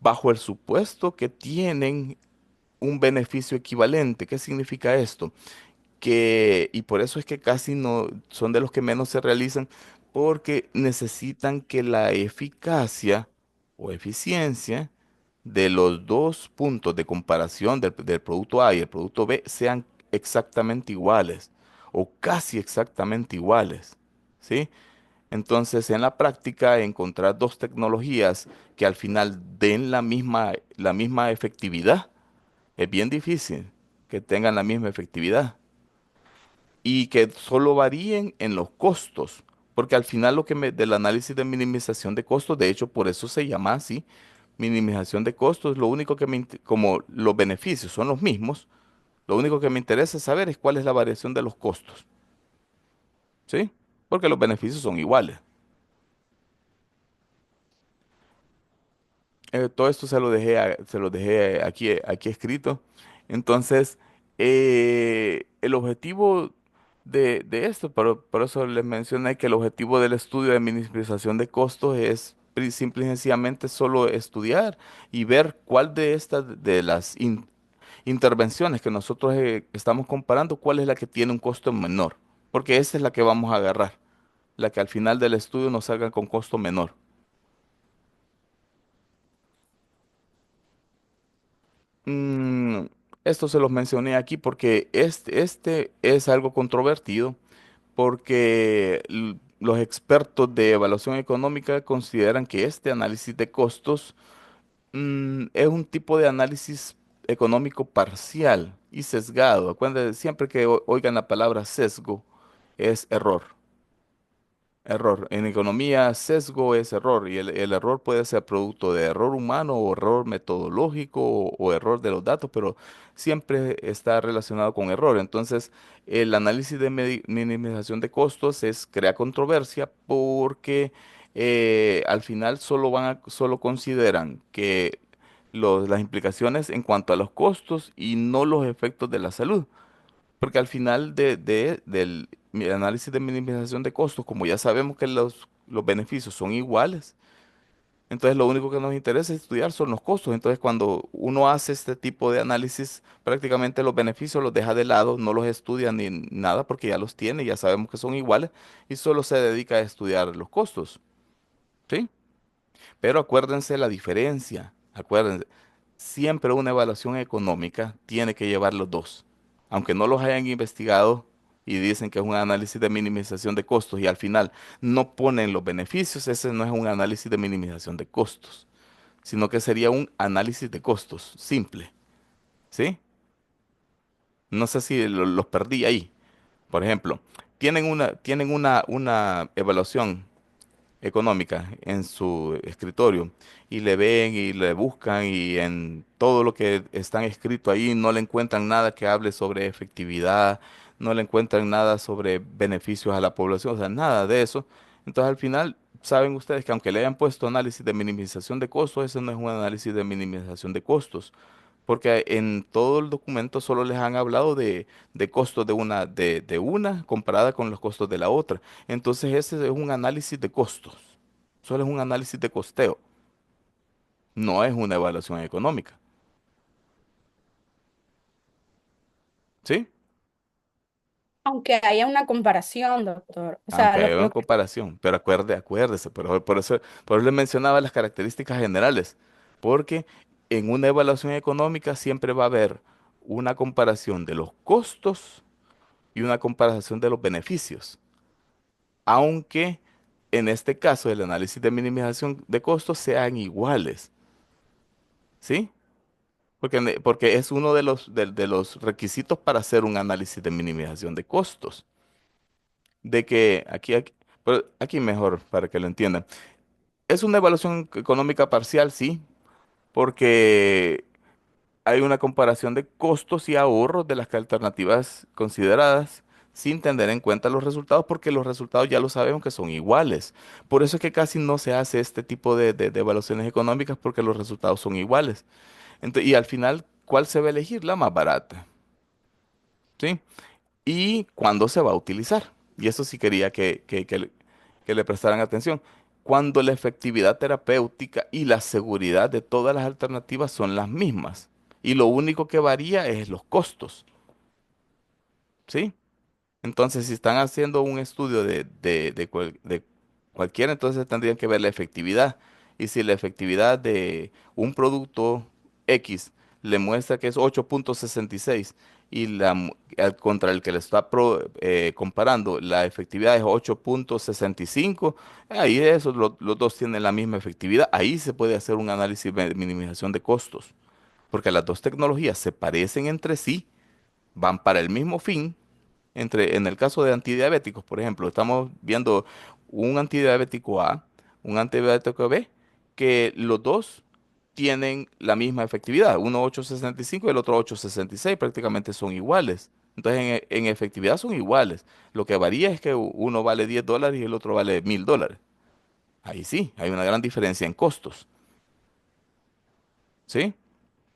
bajo el supuesto que tienen un beneficio equivalente. ¿Qué significa esto? Y por eso es que casi no son de los que menos se realizan, porque necesitan que la eficacia o eficiencia de los dos puntos de comparación del producto A y el producto B sean exactamente iguales o casi exactamente iguales, ¿sí? Entonces, en la práctica, encontrar dos tecnologías que al final den la misma efectividad es bien difícil, que tengan la misma efectividad y que solo varíen en los costos, porque al final del análisis de minimización de costos, de hecho por eso se llama así, minimización de costos, lo único como los beneficios son los mismos, lo único que me interesa saber es cuál es la variación de los costos, ¿sí? Porque los beneficios son iguales. Todo esto se lo dejé aquí escrito. Entonces, el objetivo de esto, por eso les mencioné que el objetivo del estudio de minimización de costos es simple y sencillamente solo estudiar y ver cuál de estas, de las intervenciones que nosotros estamos comparando, cuál es la que tiene un costo menor, porque esa es la que vamos a agarrar, la que al final del estudio nos salga con costo menor. Mm, Esto se los mencioné aquí porque este es algo controvertido porque los expertos de evaluación económica consideran que este análisis de costos es un tipo de análisis económico parcial y sesgado. Acuérdense, siempre que oigan la palabra sesgo, es error. Error. En economía, sesgo es error y el error puede ser producto de error humano o error metodológico o error de los datos, pero siempre está relacionado con error. Entonces, el análisis de minimización de costos crea controversia porque al final solo consideran que las implicaciones en cuanto a los costos y no los efectos de la salud. Porque al final del mi análisis de minimización de costos, como ya sabemos que los beneficios son iguales, entonces lo único que nos interesa estudiar son los costos. Entonces cuando uno hace este tipo de análisis, prácticamente los beneficios los deja de lado, no los estudia ni nada porque ya los tiene, ya sabemos que son iguales y solo se dedica a estudiar los costos. ¿Sí? Pero acuérdense la diferencia, acuérdense, siempre una evaluación económica tiene que llevar los dos. Aunque no los hayan investigado y dicen que es un análisis de minimización de costos y al final no ponen los beneficios, ese no es un análisis de minimización de costos, sino que sería un análisis de costos simple, ¿sí? No sé si los perdí ahí. Por ejemplo, tienen una evaluación económica en su escritorio y le ven y le buscan y en todo lo que están escrito ahí no le encuentran nada que hable sobre efectividad, no le encuentran nada sobre beneficios a la población, o sea, nada de eso. Entonces al final saben ustedes que aunque le hayan puesto análisis de minimización de costos, ese no es un análisis de minimización de costos. Porque en todo el documento solo les han hablado de costos de una comparada con los costos de la otra. Entonces ese es un análisis de costos. Solo es un análisis de costeo. No es una evaluación económica. ¿Sí? Aunque haya una comparación, doctor. O sea, Aunque haya una lo que comparación. Pero acuérdese, por eso les mencionaba las características generales. Porque en una evaluación económica siempre va a haber una comparación de los costos y una comparación de los beneficios. Aunque en este caso el análisis de minimización de costos sean iguales, ¿sí? Porque es uno de los requisitos para hacer un análisis de minimización de costos. De que pero aquí mejor para que lo entiendan. Es una evaluación económica parcial, sí, porque hay una comparación de costos y ahorros de las alternativas consideradas sin tener en cuenta los resultados, porque los resultados ya lo sabemos que son iguales. Por eso es que casi no se hace este tipo de evaluaciones económicas, porque los resultados son iguales. Y al final, ¿cuál se va a elegir? La más barata, ¿sí? ¿Y cuándo se va a utilizar? Y eso sí quería que le prestaran atención. Cuando la efectividad terapéutica y la seguridad de todas las alternativas son las mismas. Y lo único que varía es los costos, ¿sí? Entonces, si están haciendo un estudio de cualquiera, entonces tendrían que ver la efectividad. Y si la efectividad de un producto X le muestra que es 8,66 y contra el que le está comparando la efectividad es 8,65, ahí los dos tienen la misma efectividad. Ahí se puede hacer un análisis de minimización de costos, porque las dos tecnologías se parecen entre sí, van para el mismo fin. En el caso de antidiabéticos, por ejemplo, estamos viendo un antidiabético A, un antidiabético B, que los dos tienen la misma efectividad, uno 8,65 y el otro 8,66, prácticamente son iguales. Entonces, en efectividad son iguales. Lo que varía es que uno vale $10 y el otro vale $1,000. Ahí sí, hay una gran diferencia en costos, ¿sí?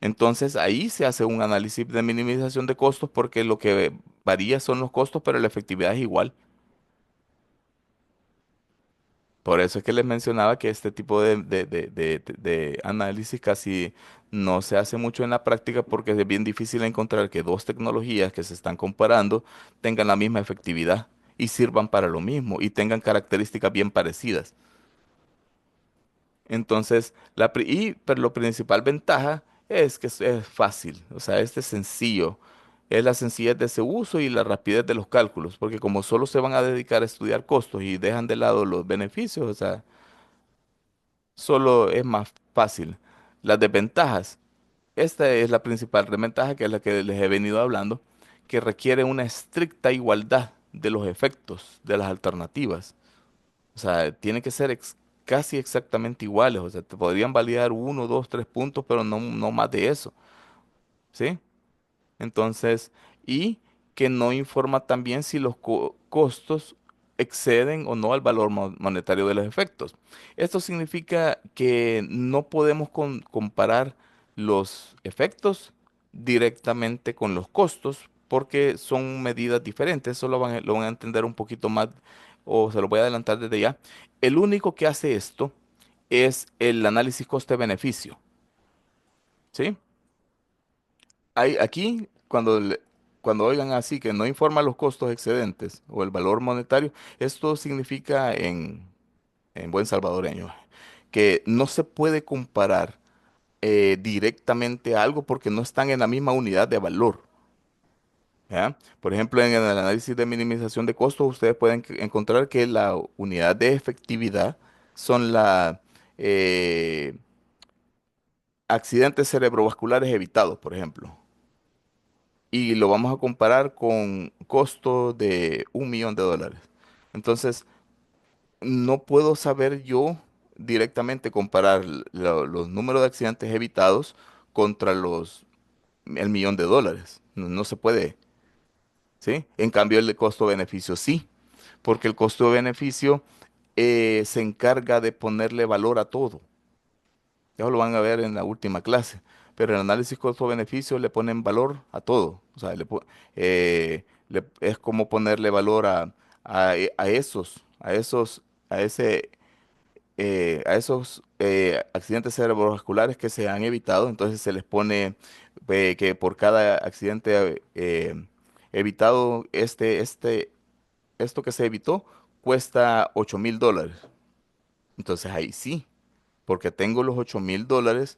Entonces ahí se hace un análisis de minimización de costos porque lo que varía son los costos, pero la efectividad es igual. Por eso es que les mencionaba que este tipo de análisis casi no se hace mucho en la práctica, porque es bien difícil encontrar que dos tecnologías que se están comparando tengan la misma efectividad y sirvan para lo mismo y tengan características bien parecidas. Entonces, pero la principal ventaja es que es fácil, o sea, este es sencillo. Es la sencillez de ese uso y la rapidez de los cálculos, porque como solo se van a dedicar a estudiar costos y dejan de lado los beneficios, o sea, solo es más fácil. Las desventajas, esta es la principal desventaja, que es la que les he venido hablando, que requiere una estricta igualdad de los efectos de las alternativas. O sea, tiene que ser casi exactamente iguales. O sea, te podrían validar uno, dos, tres puntos, pero no más de eso. ¿Sí? Entonces, y que no informa también si los costos exceden o no al valor monetario de los efectos. Esto significa que no podemos comparar los efectos directamente con los costos, porque son medidas diferentes. Eso lo van a entender un poquito más, o se lo voy a adelantar desde ya. El único que hace esto es el análisis coste-beneficio, ¿sí? Aquí, cuando oigan así que no informa los costos excedentes o el valor monetario, esto significa en buen salvadoreño que no se puede comparar directamente algo porque no están en la misma unidad de valor. ¿Ya? Por ejemplo, en el análisis de minimización de costos, ustedes pueden encontrar que la unidad de efectividad son la eh, accidentes cerebrovasculares evitados, por ejemplo. Y lo vamos a comparar con costo de $1 millón. Entonces, no puedo saber yo directamente comparar los números de accidentes evitados contra el $1 millón. No, no se puede, ¿sí? En cambio, el de costo-beneficio sí, porque el costo-beneficio se encarga de ponerle valor a todo. Ya lo van a ver en la última clase. Pero el análisis costo-beneficio le ponen valor a todo. O sea, es como ponerle valor a ese accidentes cerebrovasculares que se han evitado. Entonces se les pone que por cada accidente evitado, esto que se evitó cuesta $8.000. Entonces ahí sí, porque tengo los $8.000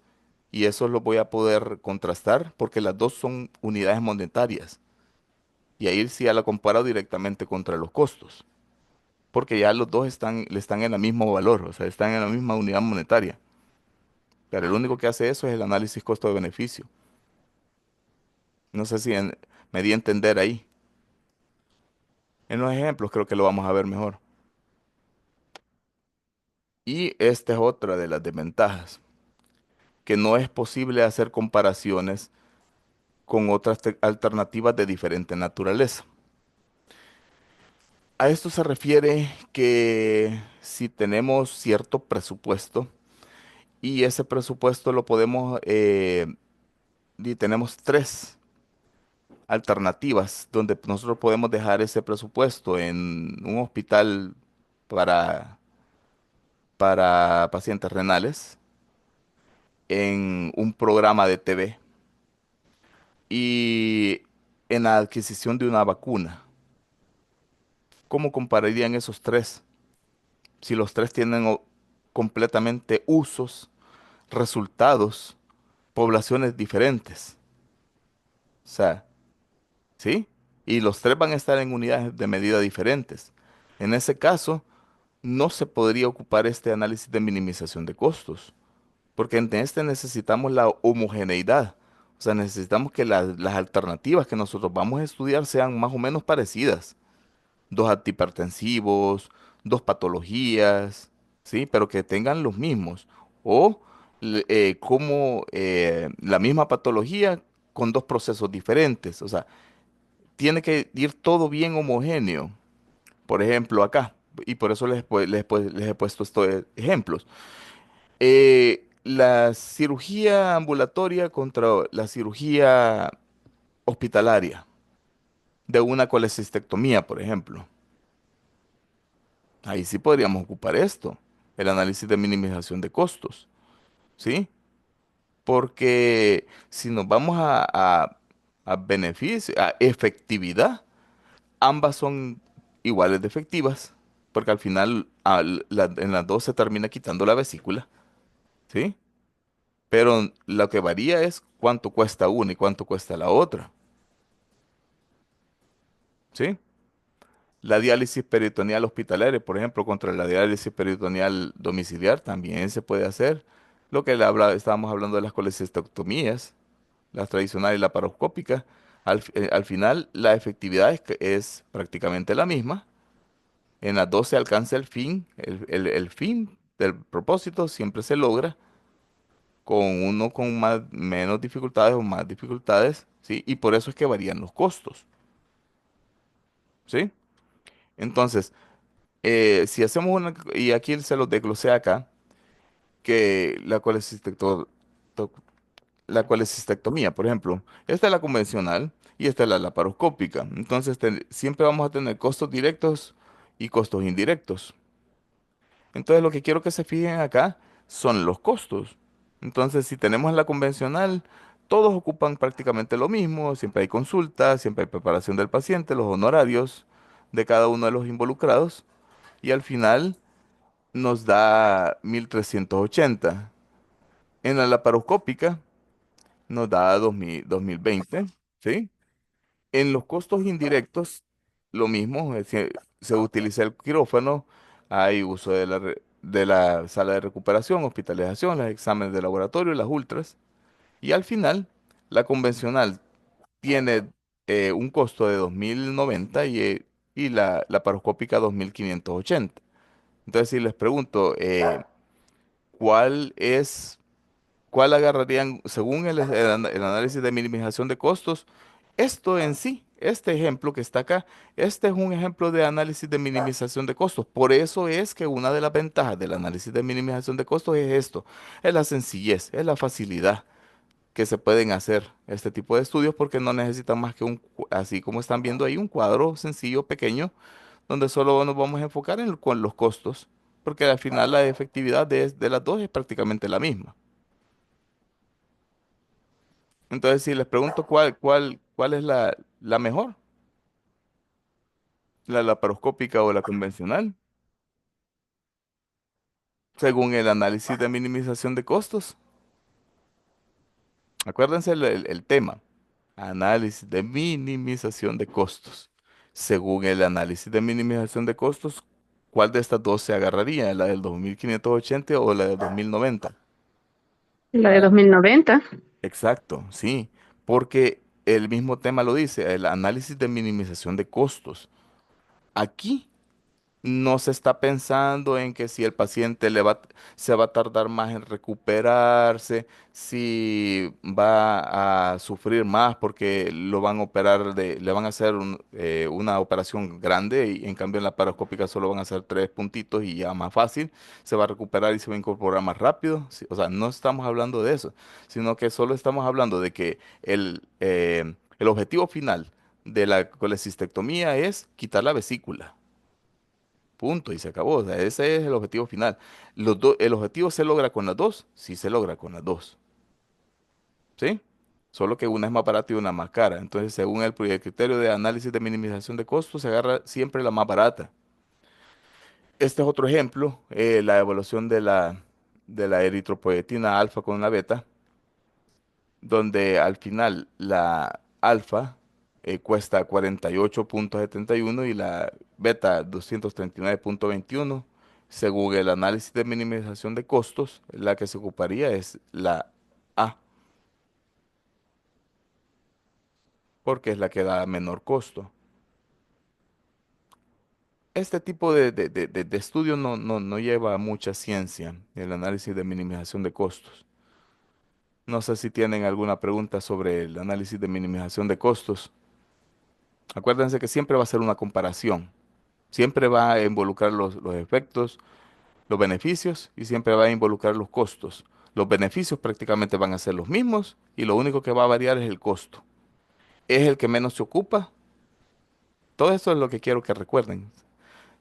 y eso lo voy a poder contrastar porque las dos son unidades monetarias. Y ahí sí ya la comparo directamente contra los costos, porque ya los dos le están en el mismo valor, o sea, están en la misma unidad monetaria. Pero el único que hace eso es el análisis costo de beneficio. No sé si me di a entender ahí. En los ejemplos creo que lo vamos a ver mejor. Y esta es otra de las desventajas, que no es posible hacer comparaciones con otras alternativas de diferente naturaleza. A esto se refiere que si tenemos cierto presupuesto y ese presupuesto lo podemos, y tenemos tres alternativas donde nosotros podemos dejar ese presupuesto en un hospital para, para pacientes renales, en un programa de TV y en la adquisición de una vacuna. ¿Cómo compararían esos tres? Si los tres tienen completamente usos, resultados, poblaciones diferentes. O sea, ¿sí? Y los tres van a estar en unidades de medida diferentes. En ese caso, no se podría ocupar este análisis de minimización de costos, porque en este necesitamos la homogeneidad. O sea, necesitamos que las alternativas que nosotros vamos a estudiar sean más o menos parecidas. Dos antihipertensivos, dos patologías, ¿sí? Pero que tengan los mismos. O como la misma patología con dos procesos diferentes. O sea, tiene que ir todo bien homogéneo. Por ejemplo, acá, y por eso les he puesto estos ejemplos. La cirugía ambulatoria contra la cirugía hospitalaria de una colecistectomía, por ejemplo. Ahí sí podríamos ocupar esto, el análisis de minimización de costos, ¿sí? Porque si nos vamos a beneficio, a efectividad, ambas son iguales de efectivas, porque al final en las dos se termina quitando la vesícula, ¿sí? Pero lo que varía es cuánto cuesta una y cuánto cuesta la otra, ¿sí? La diálisis peritoneal hospitalaria, por ejemplo, contra la diálisis peritoneal domiciliar también se puede hacer. Lo que estábamos hablando de las colecistectomías, las tradicionales y la paroscópica, al final la efectividad es prácticamente la misma. En las dos se alcanza el fin, el fin del propósito siempre se logra con uno con menos dificultades o más dificultades, ¿sí? Y por eso es que varían los costos, ¿sí? Entonces, si hacemos y aquí se los desglosé acá, que la colecistectomía, por ejemplo. Esta es la convencional y esta es la laparoscópica. Entonces, siempre vamos a tener costos directos y costos indirectos. Entonces, lo que quiero que se fijen acá son los costos. Entonces, si tenemos la convencional, todos ocupan prácticamente lo mismo. Siempre hay consulta, siempre hay preparación del paciente, los honorarios de cada uno de los involucrados. Y al final nos da 1.380. En la laparoscópica nos da 2020, ¿sí? En los costos indirectos, lo mismo, se utiliza el quirófano, hay uso de la sala de recuperación, hospitalización, los exámenes de laboratorio, las ultras, y al final, la convencional tiene un costo de 2.090 y la laparoscópica 2.580. Entonces, si les pregunto, ¿cuál es ¿cuál agarrarían según el análisis de minimización de costos? Esto en sí, este ejemplo que está acá, este es un ejemplo de análisis de minimización de costos. Por eso es que una de las ventajas del análisis de minimización de costos es esto, es la sencillez, es la facilidad que se pueden hacer este tipo de estudios porque no necesitan más que así como están viendo ahí, un cuadro sencillo, pequeño, donde solo nos vamos a enfocar con los costos, porque al final la efectividad de las dos es prácticamente la misma. Entonces, si les pregunto cuál es la mejor, la laparoscópica o la convencional, según el análisis de minimización de costos. Acuérdense el tema, análisis de minimización de costos. Según el análisis de minimización de costos, ¿cuál de estas dos se agarraría? ¿La del 2.580 o la del 2.090? La de 2090. Exacto, sí, porque el mismo tema lo dice, el análisis de minimización de costos. Aquí no se está pensando en que si el paciente se va a tardar más en recuperarse, si va a sufrir más porque lo van a operar le van a hacer una operación grande y en cambio en la paroscópica solo van a hacer 3 puntitos y ya más fácil, se va a recuperar y se va a incorporar más rápido. Sí, o sea, no estamos hablando de eso, sino que solo estamos hablando de que el objetivo final de la colecistectomía es quitar la vesícula. Punto, y se acabó. O sea, ese es el objetivo final. ¿El objetivo se logra con las dos? Sí, se logra con las dos. ¿Sí? Solo que una es más barata y una más cara. Entonces, según el criterio de análisis de minimización de costos, se agarra siempre la más barata. Este es otro ejemplo, la evaluación de la eritropoyetina alfa con la beta, donde al final la alfa cuesta 48,71 y la beta 239,21. Según el análisis de minimización de costos, la que se ocuparía es la A, porque es la que da menor costo. Este tipo de estudio no lleva mucha ciencia, el análisis de minimización de costos. No sé si tienen alguna pregunta sobre el análisis de minimización de costos. Acuérdense que siempre va a ser una comparación. Siempre va a involucrar los efectos, los beneficios y siempre va a involucrar los costos. Los beneficios prácticamente van a ser los mismos y lo único que va a variar es el costo. Es el que menos se ocupa. Todo esto es lo que quiero que recuerden.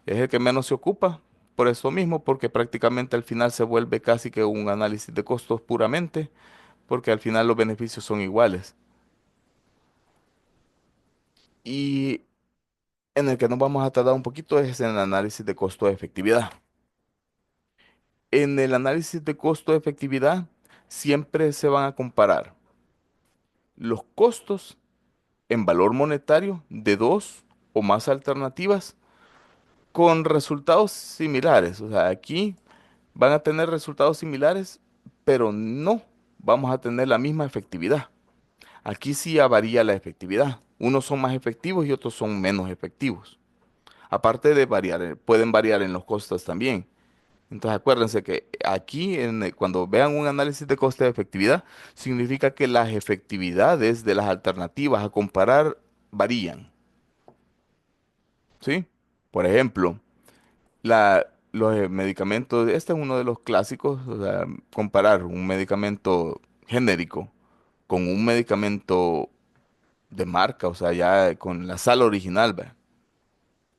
Es el que menos se ocupa por eso mismo, porque prácticamente al final se vuelve casi que un análisis de costos puramente, porque al final los beneficios son iguales. Y en el que nos vamos a tardar un poquito es en el análisis de costo-efectividad. En el análisis de costo-efectividad siempre se van a comparar los costos en valor monetario de dos o más alternativas con resultados similares. O sea, aquí van a tener resultados similares, pero no vamos a tener la misma efectividad. Aquí sí ya varía la efectividad. Unos son más efectivos y otros son menos efectivos. Aparte de variar, pueden variar en los costos también. Entonces acuérdense que aquí cuando vean un análisis de coste de efectividad, significa que las efectividades de las alternativas a comparar varían, ¿sí? Por ejemplo, los medicamentos, este es uno de los clásicos, o sea, comparar un medicamento genérico con un medicamento de marca, o sea, ya con la sal original, ¿ve?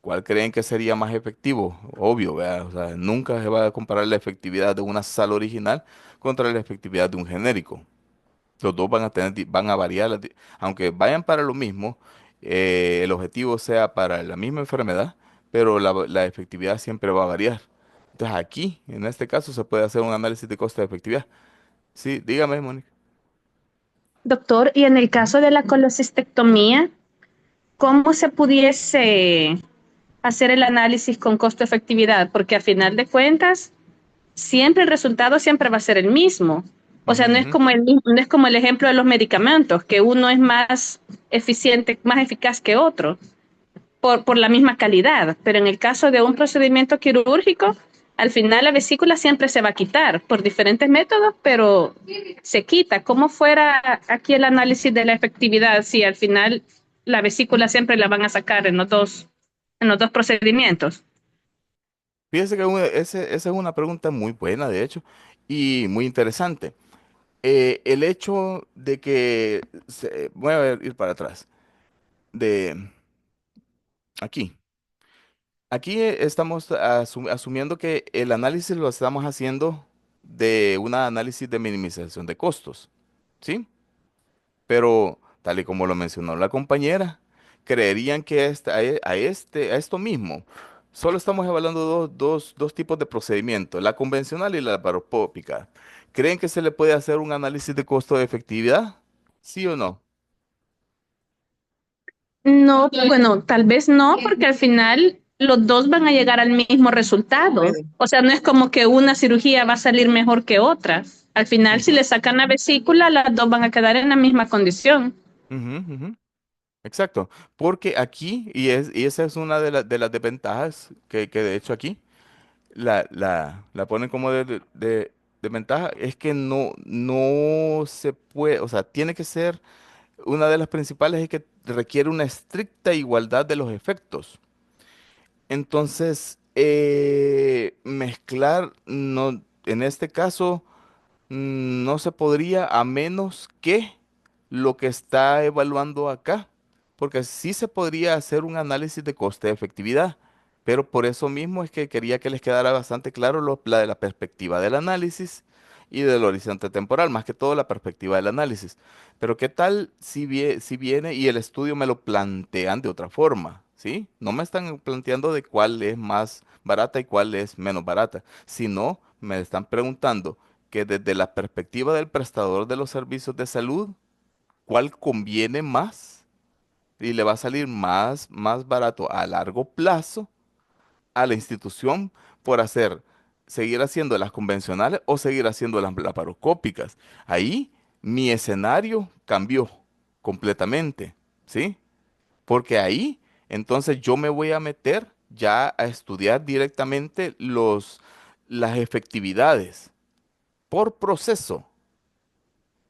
¿Cuál creen que sería más efectivo? Obvio, ¿verdad? O sea, nunca se va a comparar la efectividad de una sal original contra la efectividad de un genérico. Los dos van a tener, van a variar, aunque vayan para lo mismo, el objetivo sea para la misma enfermedad, pero la efectividad siempre va a variar. Entonces aquí, en este caso, se puede hacer un análisis de costo de efectividad. Sí, dígame, Mónica. Doctor, y en el caso de la colocistectomía, ¿cómo se pudiese hacer el análisis con costo-efectividad? Porque a final de cuentas, siempre el resultado siempre va a ser el mismo. O Ujú, sea, ujú. no es como el ejemplo de los medicamentos, que uno es más eficiente, más eficaz que otro, por la misma calidad. Pero en el caso de un procedimiento quirúrgico, al final la vesícula siempre se va a quitar por diferentes métodos, pero se quita. ¿Cómo fuera aquí el análisis de la efectividad si al final la vesícula siempre la van a sacar en los dos procedimientos? Fíjese que esa es una pregunta muy buena, de hecho, y muy interesante. El hecho de que, voy a ir para atrás, de aquí. Aquí estamos asumiendo que el análisis lo estamos haciendo de un análisis de minimización de costos, ¿sí? Pero, tal y como lo mencionó la compañera, creerían que a esto mismo, solo estamos evaluando dos tipos de procedimiento, la convencional y la laparoscópica. ¿Creen que se le puede hacer un análisis de costo de efectividad? ¿Sí o no? No, bueno, tal vez no, porque al final los dos van a llegar al mismo resultado. Puede. O sea, no es como que una cirugía va a salir mejor que otra. Al final, si Ujú, le sacan la vesícula, las dos van a quedar en la misma condición. ujú, ujú. Exacto, porque aquí, y esa es una de las desventajas que de hecho aquí la ponen como de ventaja, es que no se puede, o sea, tiene que ser, una de las principales es que requiere una estricta igualdad de los efectos. Entonces, mezclar, no, en este caso, no se podría a menos que lo que está evaluando acá, porque sí se podría hacer un análisis de coste-efectividad, pero por eso mismo es que quería que les quedara bastante claro la de la perspectiva del análisis y del horizonte temporal, más que todo la perspectiva del análisis. Pero ¿qué tal si viene y el estudio me lo plantean de otra forma? ¿Sí? No me están planteando de cuál es más barata y cuál es menos barata, sino me están preguntando que desde la perspectiva del prestador de los servicios de salud, ¿cuál conviene más? Y le va a salir más barato a largo plazo a la institución por seguir haciendo las convencionales o seguir haciendo las laparoscópicas. Ahí mi escenario cambió completamente, ¿sí? Porque ahí entonces yo me voy a meter ya a estudiar directamente las efectividades por proceso.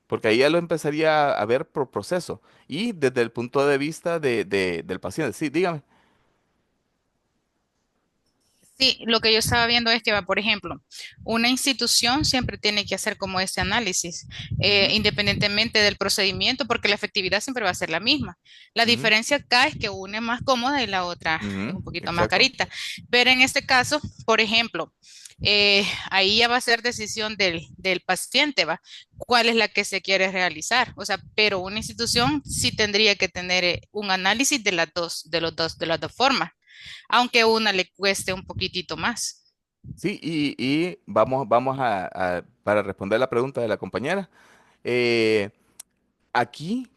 Porque ahí ya lo empezaría a ver por proceso y desde el punto de vista del paciente. Sí, dígame. Sí, lo que yo estaba viendo es que va, por ejemplo, una institución siempre tiene que hacer como este análisis, Ujú, independientemente del procedimiento, porque la efectividad siempre va a ser la misma. La ujú, diferencia acá es que una es más cómoda y la otra es ujú, un poquito más exacto. carita. Pero en este caso, por ejemplo, ahí ya va a ser decisión del paciente, ¿va? ¿Cuál es la que se quiere realizar? O sea, pero una institución sí tendría que tener un análisis de las dos, de las dos formas, aunque una le cueste un poquitito más. Sí, y vamos para responder la pregunta de la compañera. eh, Aquí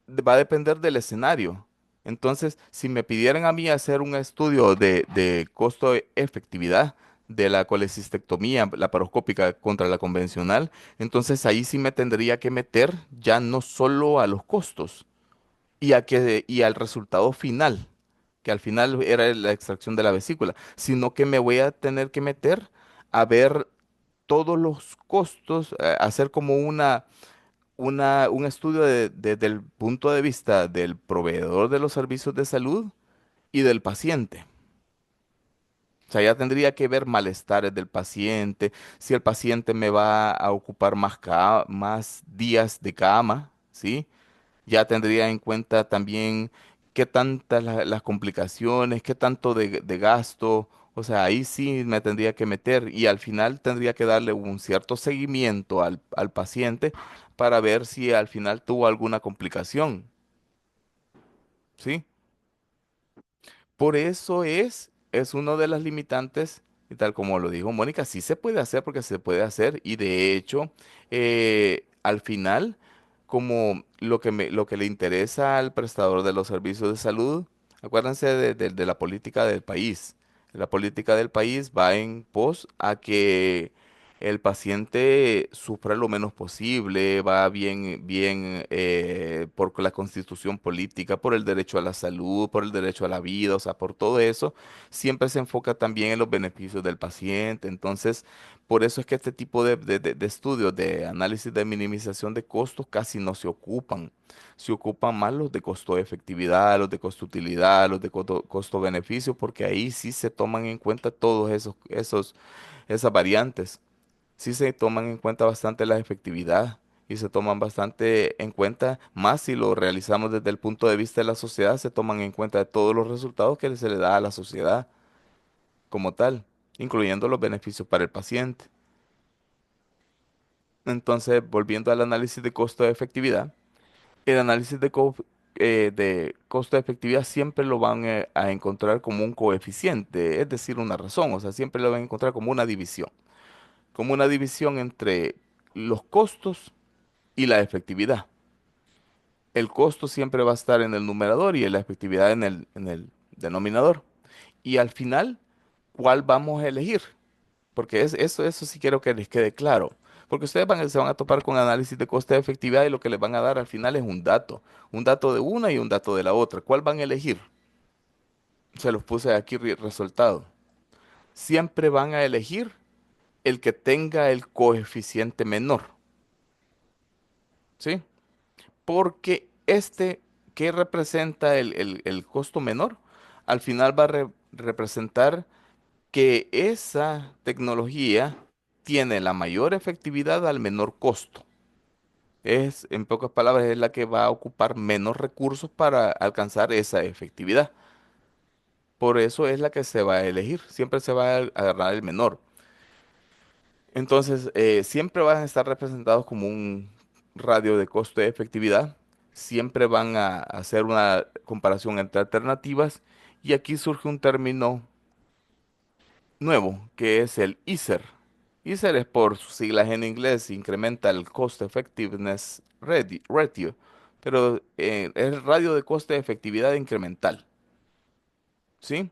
va a depender del escenario. Entonces, si me pidieran a mí hacer un estudio de costo-efectividad de la colecistectomía laparoscópica contra la convencional, entonces ahí sí me tendría que meter ya no solo a los costos y al resultado final, que al final era la extracción de la vesícula, sino que me voy a tener que meter a ver todos los costos, hacer como un estudio desde el punto de vista del proveedor de los servicios de salud y del paciente. O sea, ya tendría que ver malestares del paciente, si el paciente me va a ocupar más días de cama, ¿sí? Ya tendría en cuenta también qué tantas las complicaciones, qué tanto de gasto, o sea, ahí sí me tendría que meter y al final tendría que darle un cierto seguimiento al paciente para ver si al final tuvo alguna complicación, ¿sí? Por eso es uno de las limitantes, y tal como lo dijo Mónica, sí se puede hacer porque se puede hacer, y de hecho, al final, como lo que le interesa al prestador de los servicios de salud, acuérdense de la política del país. La política del país va en pos a que el paciente sufra lo menos posible, va bien por la constitución política, por el derecho a la salud, por el derecho a la vida, o sea, por todo eso, siempre se enfoca también en los beneficios del paciente. Entonces, por eso es que este tipo de estudios de análisis de minimización de costos casi no se ocupan. Se ocupan más los de costo-efectividad, los de costo-utilidad, los de costo-beneficio, porque ahí sí se toman en cuenta todos esas variantes. Sí se toman en cuenta bastante la efectividad y se toman bastante en cuenta, más si lo realizamos desde el punto de vista de la sociedad, se toman en cuenta todos los resultados que se le da a la sociedad como tal, incluyendo los beneficios para el paciente. Entonces, volviendo al análisis de costo de efectividad, el análisis de costo de efectividad siempre lo van a encontrar como un coeficiente, es decir, una razón, o sea, siempre lo van a encontrar como una división entre los costos y la efectividad. El costo siempre va a estar en el numerador y la efectividad en el denominador. Y al final, ¿cuál vamos a elegir? Porque eso sí quiero que les quede claro. Porque ustedes se van a topar con análisis de coste de efectividad y lo que les van a dar al final es un dato de una y un dato de la otra. ¿Cuál van a elegir? Se los puse aquí resultado. Siempre van a elegir el que tenga el coeficiente menor, ¿sí? Porque este que representa el costo menor, al final va a representar que esa tecnología tiene la mayor efectividad al menor costo. Es, en pocas palabras, es la que va a ocupar menos recursos para alcanzar esa efectividad. Por eso es la que se va a elegir. Siempre se va a agarrar el menor. Entonces, siempre van a estar representados como un radio de costo de efectividad. Siempre van a hacer una comparación entre alternativas. Y aquí surge un término nuevo, que es el ISER. ISER es por sus siglas en inglés, Incremental Cost Effectiveness Ratio, pero es el radio de coste de efectividad incremental, ¿sí?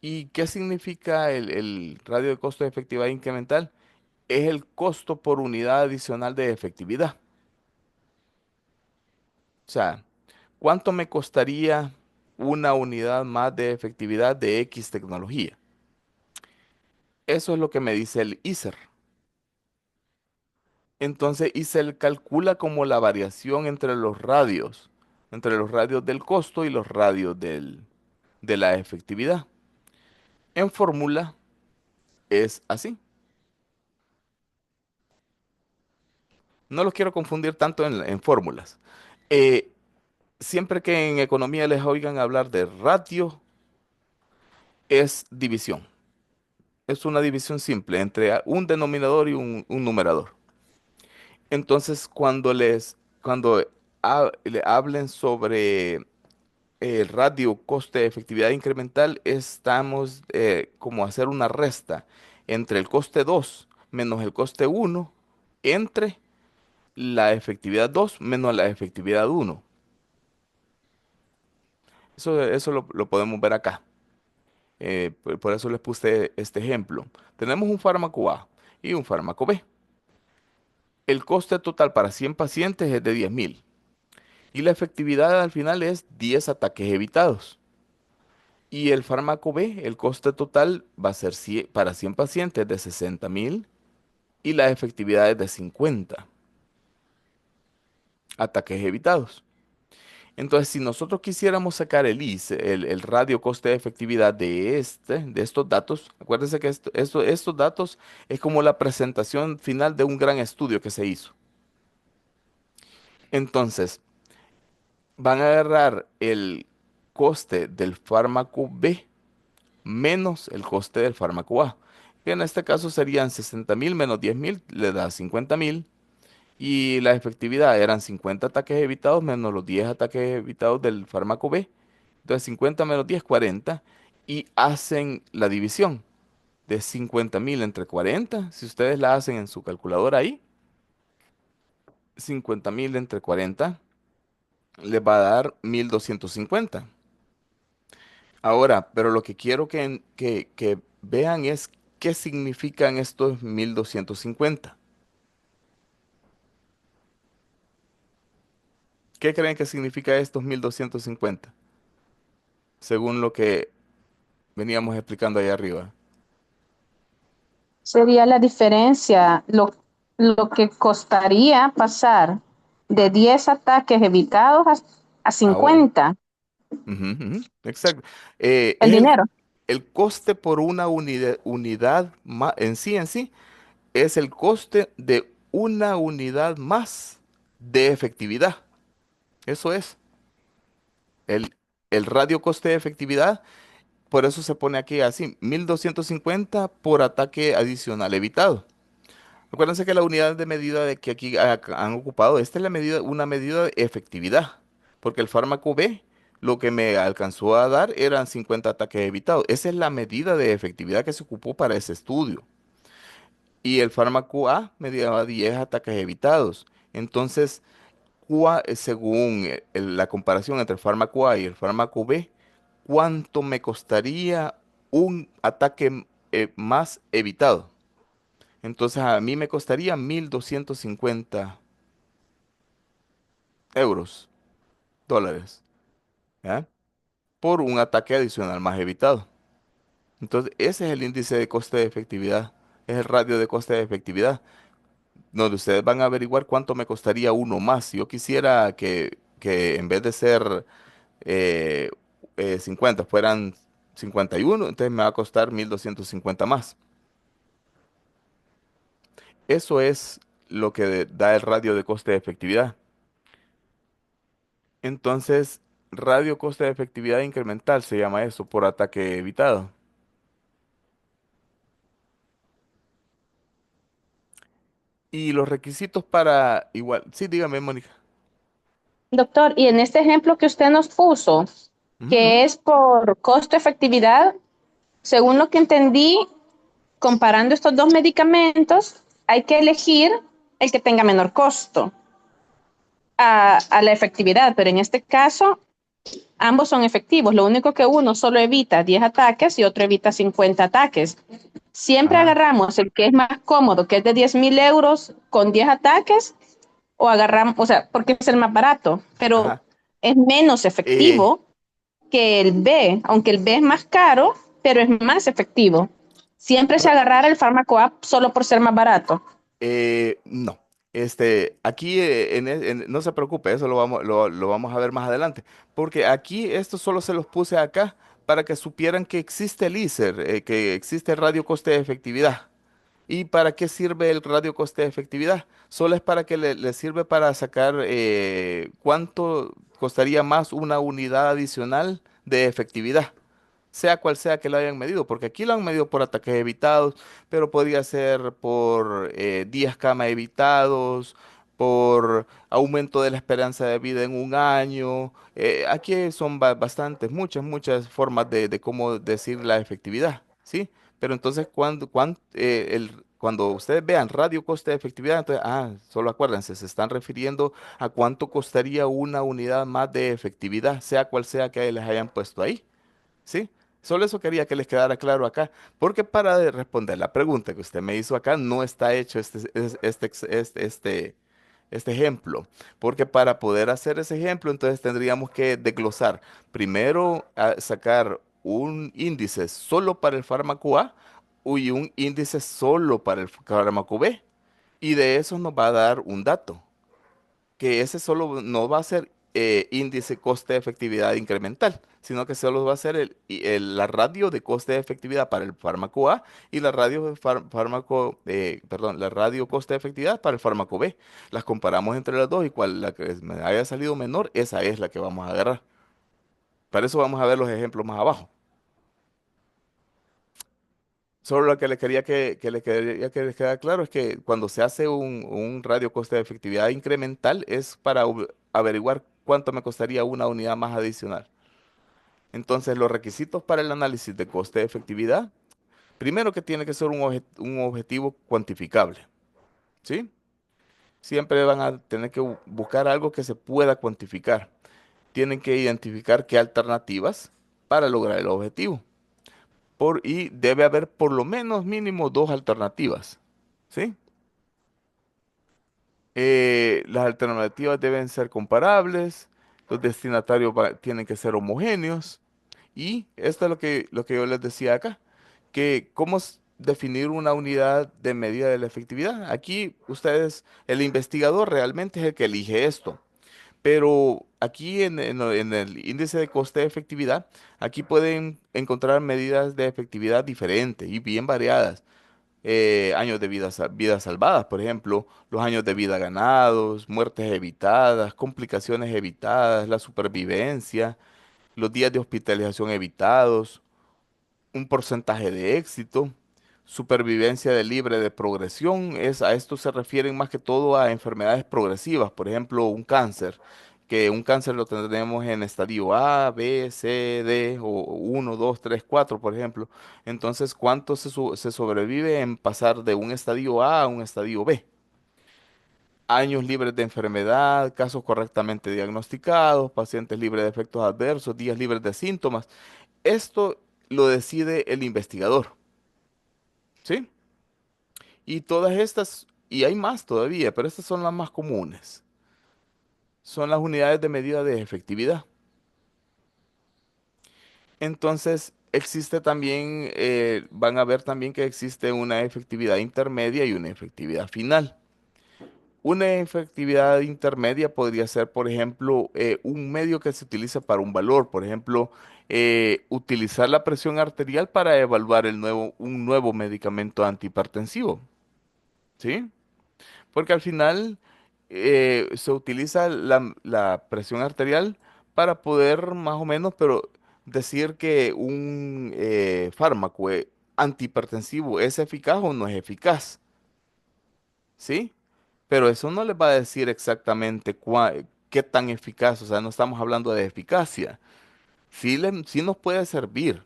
¿Y qué significa el radio de costo de efectividad incremental? Es el costo por unidad adicional de efectividad. O sea, ¿cuánto me costaría una unidad más de efectividad de X tecnología? Eso es lo que me dice el ISER. Entonces, y se le calcula como la variación entre los radios del costo y los radios de la efectividad. En fórmula es así. No los quiero confundir tanto en fórmulas. Eh, Siempre que en economía les oigan hablar de ratio, es división. Es una división simple entre un denominador y un numerador. Entonces, cuando le hablen sobre el radio coste de efectividad incremental, estamos como hacer una resta entre el coste 2 menos el coste uno entre la efectividad 2 menos la efectividad uno. Eso lo podemos ver acá. Por eso les puse este ejemplo. Tenemos un fármaco A y un fármaco B. El coste total para 100 pacientes es de 10.000 y la efectividad al final es 10 ataques evitados. Y el fármaco B, el coste total va a ser para 100 pacientes de 60.000 y la efectividad es de 50 ataques evitados. Entonces, si nosotros quisiéramos sacar el ICE, el radio coste de efectividad de estos datos, acuérdense que estos datos es como la presentación final de un gran estudio que se hizo. Entonces, van a agarrar el coste del fármaco B menos el coste del fármaco A, que en este caso serían 60.000 menos 10.000, le da 50.000. Y la efectividad eran 50 ataques evitados menos los 10 ataques evitados del fármaco B. Entonces 50 menos 10, 40. Y hacen la división de 50.000 entre 40. Si ustedes la hacen en su calculadora ahí, 50.000 entre 40 les va a dar 1.250. Ahora, pero lo que quiero que vean es qué significan estos 1.250. ¿Qué creen que significa estos 1.250? Según lo que veníamos explicando ahí arriba. Sería la diferencia, lo que costaría pasar de 10 ataques evitados a Ahora. 50, Ujú, ujú, exacto. el Es dinero. el coste por una unidad más, en sí, es el coste de una unidad más de efectividad. Eso es. El, el radio coste de efectividad, por eso se pone aquí así, 1.250 por ataque adicional evitado. Acuérdense que la unidad de medida de que aquí han ocupado, esta es la medida, una medida de efectividad, porque el fármaco B lo que me alcanzó a dar eran 50 ataques evitados. Esa es la medida de efectividad que se ocupó para ese estudio. Y el fármaco A me daba 10 ataques evitados. Entonces, según la comparación entre el fármaco A y el fármaco B, ¿cuánto me costaría un ataque más evitado? Entonces a mí me costaría 1.250 euros, dólares, ¿ya? Por un ataque adicional más evitado. Entonces ese es el índice de coste de efectividad, es el radio de coste de efectividad, donde ustedes van a averiguar cuánto me costaría uno más. Si yo quisiera que en vez de ser 50 fueran 51, entonces me va a costar 1.250 más. Eso es lo que da el radio de coste de efectividad. Entonces, radio coste de efectividad incremental se llama eso por ataque evitado. Y los requisitos para igual, sí, dígame, Mónica. Doctor, y en este ejemplo que usted nos puso, Ujú, que es por costo-efectividad, según lo que entendí, comparando estos dos medicamentos, hay que elegir el que tenga menor costo a la efectividad, pero en este caso ambos son efectivos. Lo único que uno solo evita 10 ataques y otro evita 50 ataques. Siempre ajá, agarramos el que es más cómodo, que es de 10.000 euros con 10 ataques, o agarramos, o sea, porque es el más barato, pero ajá. es menos Eh, efectivo que el B, aunque el B es más caro, pero es más efectivo. Siempre se ra- agarrará el fármaco A solo por ser más barato. no. Aquí no se preocupe, eso lo vamos a ver más adelante. Porque aquí esto solo se los puse acá para que supieran que existe el ICER, que existe el radio coste de efectividad. ¿Y para qué sirve el radio coste de efectividad? Solo es para que le sirve para sacar cuánto costaría más una unidad adicional de efectividad, sea cual sea que lo hayan medido, porque aquí lo han medido por ataques evitados, pero podría ser por días cama evitados, por aumento de la esperanza de vida en un año. Aquí son bastantes, muchas formas de cómo decir la efectividad, ¿sí? Pero entonces cuando ustedes vean radio coste de efectividad, entonces, solo acuérdense, se están refiriendo a cuánto costaría una unidad más de efectividad, sea cual sea que les hayan puesto ahí. ¿Sí? Solo eso quería que les quedara claro acá, porque para responder la pregunta que usted me hizo acá, no está hecho este ejemplo, porque para poder hacer ese ejemplo, entonces tendríamos que desglosar, primero sacar un índice solo para el fármaco A y un índice solo para el fármaco B, y de eso nos va a dar un dato que ese solo no va a ser índice coste-efectividad incremental, sino que solo va a ser la radio de coste-efectividad para el fármaco A y la radio de perdón, la radio coste-efectividad para el fármaco B. Las comparamos entre las dos y cuál la que me haya salido menor, esa es la que vamos a agarrar. Para eso vamos a ver los ejemplos más abajo. Solo lo que le quería que les quede claro es que cuando se hace un radio coste de efectividad incremental es para averiguar cuánto me costaría una unidad más adicional. Entonces, los requisitos para el análisis de coste de efectividad, primero que tiene que ser un objetivo cuantificable, ¿sí? Siempre van a tener que buscar algo que se pueda cuantificar. Tienen que identificar qué alternativas para lograr el objetivo. Y debe haber por lo menos mínimo dos alternativas, ¿sí? Las alternativas deben ser comparables, los destinatarios tienen que ser homogéneos y esto es lo que yo les decía acá, que cómo definir una unidad de medida de la efectividad. Aquí el investigador realmente es el que elige esto. Pero aquí en el índice de coste de efectividad, aquí pueden encontrar medidas de efectividad diferentes y bien variadas. Años de vidas salvadas, por ejemplo, los años de vida ganados, muertes evitadas, complicaciones evitadas, la supervivencia, los días de hospitalización evitados, un porcentaje de éxito, supervivencia de libre de progresión, a esto se refieren más que todo a enfermedades progresivas, por ejemplo, un cáncer, que un cáncer lo tendremos en estadio A, B, C, D, o 1, 2, 3, 4, por ejemplo. Entonces, ¿cuánto se sobrevive en pasar de un estadio A un estadio B? Años libres de enfermedad, casos correctamente diagnosticados, pacientes libres de efectos adversos, días libres de síntomas. Esto lo decide el investigador, ¿sí? Y todas estas, y hay más todavía, pero estas son las más comunes. Son las unidades de medida de efectividad. Entonces, existe también, van a ver también que existe una efectividad intermedia y una efectividad final. Una efectividad intermedia podría ser, por ejemplo, un medio que se utiliza para un valor. Por ejemplo, utilizar la presión arterial para evaluar un nuevo medicamento antihipertensivo. ¿Sí? Porque al final se utiliza la presión arterial para poder más o menos, pero decir que un fármaco antihipertensivo es eficaz o no es eficaz. ¿Sí? Pero eso no les va a decir exactamente qué tan eficaz, o sea, no estamos hablando de eficacia. Sí nos puede servir,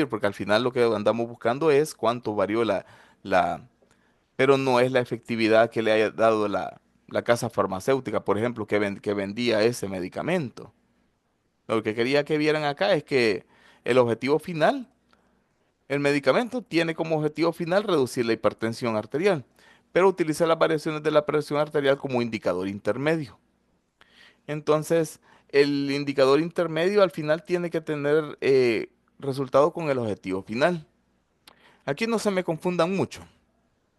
porque al final lo que andamos buscando es cuánto varió la, pero no es la efectividad que le haya dado la casa farmacéutica, por ejemplo, que vendía ese medicamento. Lo que quería que vieran acá es que el objetivo final, el medicamento tiene como objetivo final reducir la hipertensión arterial, pero utiliza las variaciones de la presión arterial como indicador intermedio. Entonces, el indicador intermedio al final tiene que tener resultado con el objetivo final. Aquí no se me confundan mucho.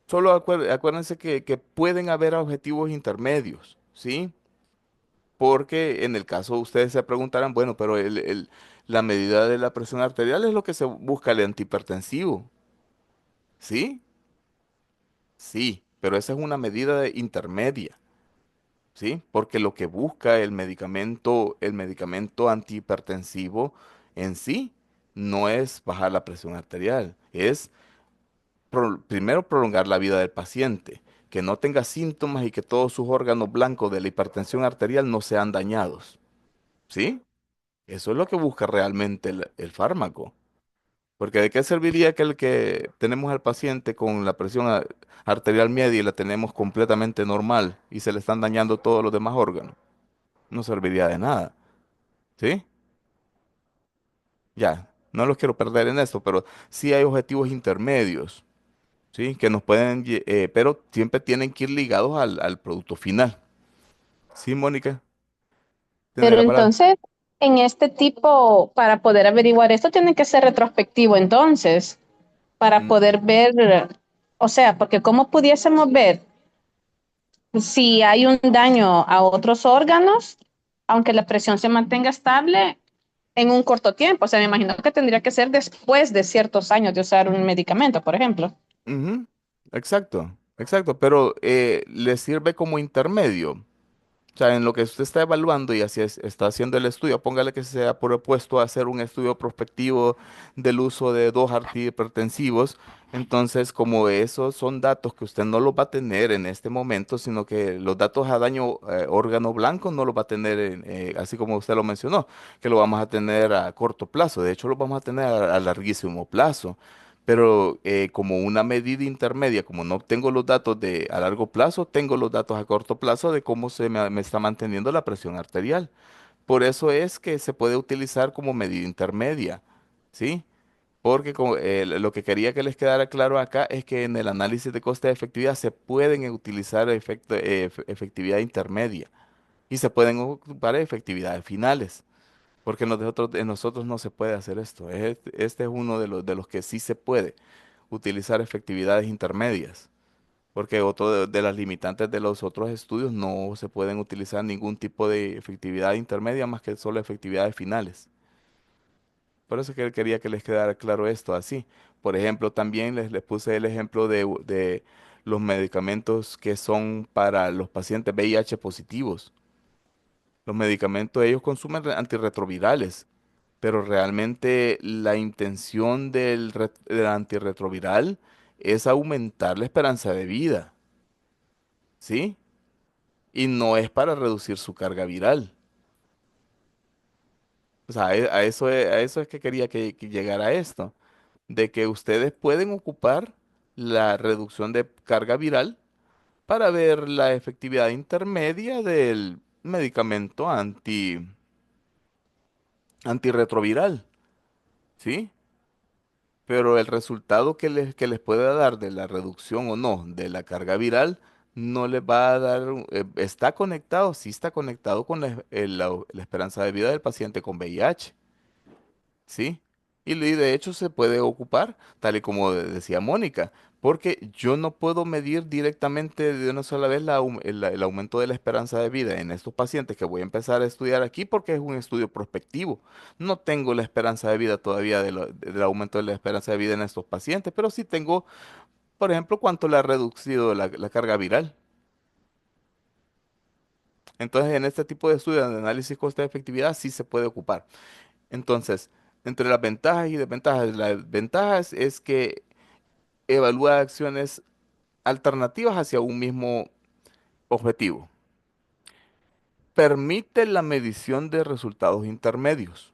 Solo acuérdense que pueden haber objetivos intermedios, ¿sí? Porque en el caso ustedes se preguntarán, bueno, pero la medida de la presión arterial es lo que se busca el antihipertensivo, ¿sí? Sí, pero esa es una medida intermedia, ¿sí? Porque lo que busca el medicamento antihipertensivo en sí no es bajar la presión arterial, es primero prolongar la vida del paciente, que no tenga síntomas y que todos sus órganos blancos de la hipertensión arterial no sean dañados. ¿Sí? Eso es lo que busca realmente el fármaco. Porque ¿de qué serviría que el que tenemos al paciente con la presión arterial media y la tenemos completamente normal y se le están dañando todos los demás órganos? No serviría de nada. ¿Sí? Ya, no los quiero perder en esto, pero sí hay objetivos intermedios. ¿Sí? Que nos pueden, pero siempre tienen que ir ligados al producto final. Sí, Mónica, tiene Pero la palabra. entonces, en este tipo, para poder averiguar esto, tiene que ser retrospectivo entonces, para Mm, poder ver, o sea, porque ¿cómo pudiésemos ver si hay un daño a otros órganos aunque la presión se mantenga estable en un corto tiempo. O sea, me imagino que tendría que ser después de ciertos años de usar un medicamento, por ejemplo. Ujú, exacto, exacto, pero le sirve como intermedio. O sea, en lo que usted está evaluando y así está haciendo el estudio, póngale que se ha propuesto hacer un estudio prospectivo del uso de dos antihipertensivos. Entonces, como esos son datos que usted no los va a tener en este momento, sino que los datos a daño órgano blanco no los va a tener, así como usted lo mencionó, que lo vamos a tener a corto plazo. De hecho, lo vamos a tener a larguísimo plazo. Pero como una medida intermedia, como no tengo los datos de a largo plazo, tengo los datos a corto plazo de cómo me está manteniendo la presión arterial. Por eso es que se puede utilizar como medida intermedia, ¿sí? Porque lo que quería que les quedara claro acá es que en el análisis de coste de efectividad se pueden utilizar efectividad intermedia y se pueden ocupar efectividades finales. Porque en nosotros no se puede hacer esto. Este es uno de los que sí se puede utilizar efectividades intermedias, porque otro de las limitantes de los otros estudios no se pueden utilizar ningún tipo de efectividad intermedia más que solo efectividades finales. Por eso que quería que les quedara claro esto así. Por ejemplo, también les puse el ejemplo de los medicamentos que son para los pacientes VIH positivos. Los medicamentos, ellos consumen antirretrovirales, pero realmente la intención del antirretroviral es aumentar la esperanza de vida, ¿sí? Y no es para reducir su carga viral. O sea, a eso es que quería que llegara esto, de que ustedes pueden ocupar la reducción de carga viral para ver la efectividad intermedia del medicamento antirretroviral, ¿sí? Pero el resultado que les pueda dar de la reducción o no de la carga viral no les va a dar, está conectado, sí está conectado con la esperanza de vida del paciente con VIH, ¿sí? Y de hecho se puede ocupar, tal y como decía Mónica, porque yo no puedo medir directamente de una sola vez el aumento de la esperanza de vida en estos pacientes que voy a empezar a estudiar aquí porque es un estudio prospectivo. No tengo la esperanza de vida todavía del aumento de la esperanza de vida en estos pacientes, pero sí tengo, por ejemplo, cuánto le ha reducido la carga viral. Entonces, en este tipo de estudios de análisis coste-efectividad sí se puede ocupar. Entonces, entre las ventajas y desventajas, las ventajas es que evalúa acciones alternativas hacia un mismo objetivo. Permite la medición de resultados intermedios.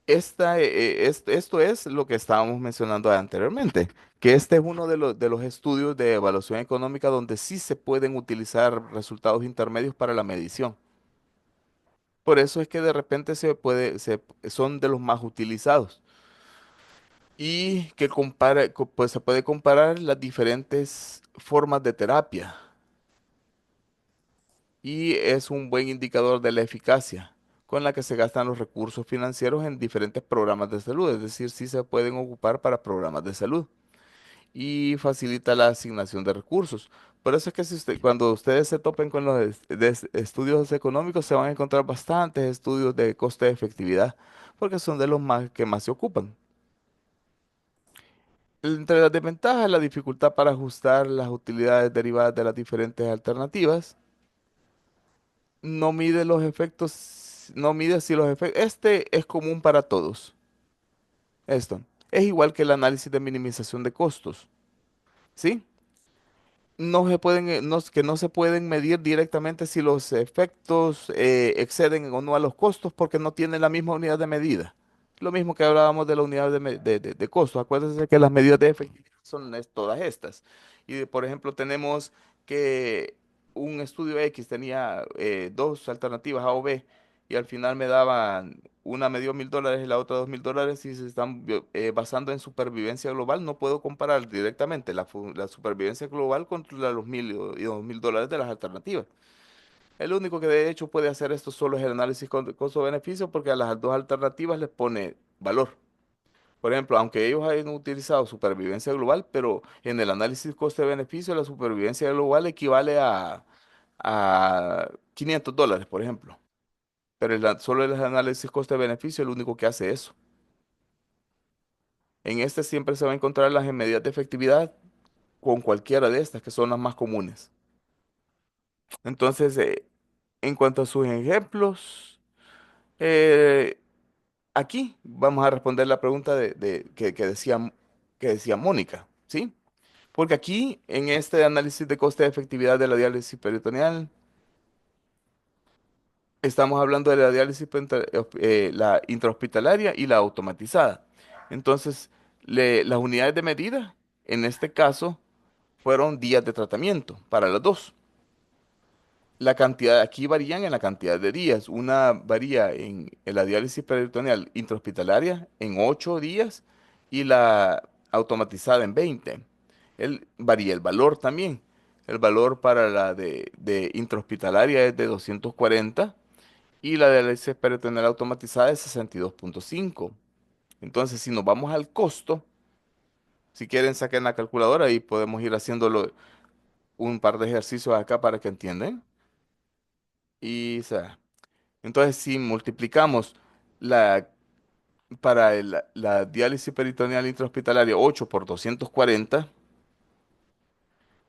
Esto es lo que estábamos mencionando anteriormente, que este es uno de los estudios de evaluación económica donde sí se pueden utilizar resultados intermedios para la medición. Por eso es que de repente son de los más utilizados. Y que pues se puede comparar las diferentes formas de terapia y es un buen indicador de la eficacia con la que se gastan los recursos financieros en diferentes programas de salud, es decir, sí se pueden ocupar para programas de salud y facilita la asignación de recursos. Por eso es que cuando ustedes se topen con los estudios económicos, se van a encontrar bastantes estudios de coste de efectividad, porque son de los más que más se ocupan. Entre las desventajas, la dificultad para ajustar las utilidades derivadas de las diferentes alternativas. No mide los efectos, no mide si los efectos. Este es común para todos. Esto es igual que el análisis de minimización de costos, ¿sí? No se pueden, que no se pueden medir directamente si los efectos exceden o no a los costos porque no tienen la misma unidad de medida. Lo mismo que hablábamos de la unidad de costos. Acuérdense que las medidas de efectividad son todas estas. Y por ejemplo, tenemos que un estudio X tenía dos alternativas A o B y al final me daban, una me dio $1.000 y la otra $2.000 y se están basando en supervivencia global, no puedo comparar directamente la supervivencia global contra los 1.000 y $2.000 de las alternativas. El único que de hecho puede hacer esto solo es el análisis costo-beneficio porque a las dos alternativas les pone valor. Por ejemplo, aunque ellos hayan utilizado supervivencia global, pero en el análisis coste-beneficio la supervivencia global equivale a $500, por ejemplo. pero solo el análisis coste-beneficio es el único que hace eso. En este siempre se va a encontrar las medidas de efectividad con cualquiera de estas, que son las más comunes. Entonces, en cuanto a sus ejemplos, eh, aquí vamos a responder la pregunta que decía Mónica, ¿sí? Porque aquí, en este análisis de coste de efectividad de la diálisis peritoneal, estamos hablando de la diálisis la intrahospitalaria y la automatizada. Entonces, las unidades de medida, en este caso, fueron días de tratamiento para las dos. La cantidad, aquí varían en la cantidad de días. Una varía en la diálisis peritoneal intrahospitalaria en 8 días y la automatizada en 20. Varía el valor también. El valor para la de intrahospitalaria es de 240 y la diálisis peritoneal automatizada es 62,5. Entonces, si nos vamos al costo, si quieren saquen la calculadora y podemos ir haciéndolo un par de ejercicios acá para que entiendan. Y, o sea, entonces, si multiplicamos la, la diálisis peritoneal intrahospitalaria 8 por 240,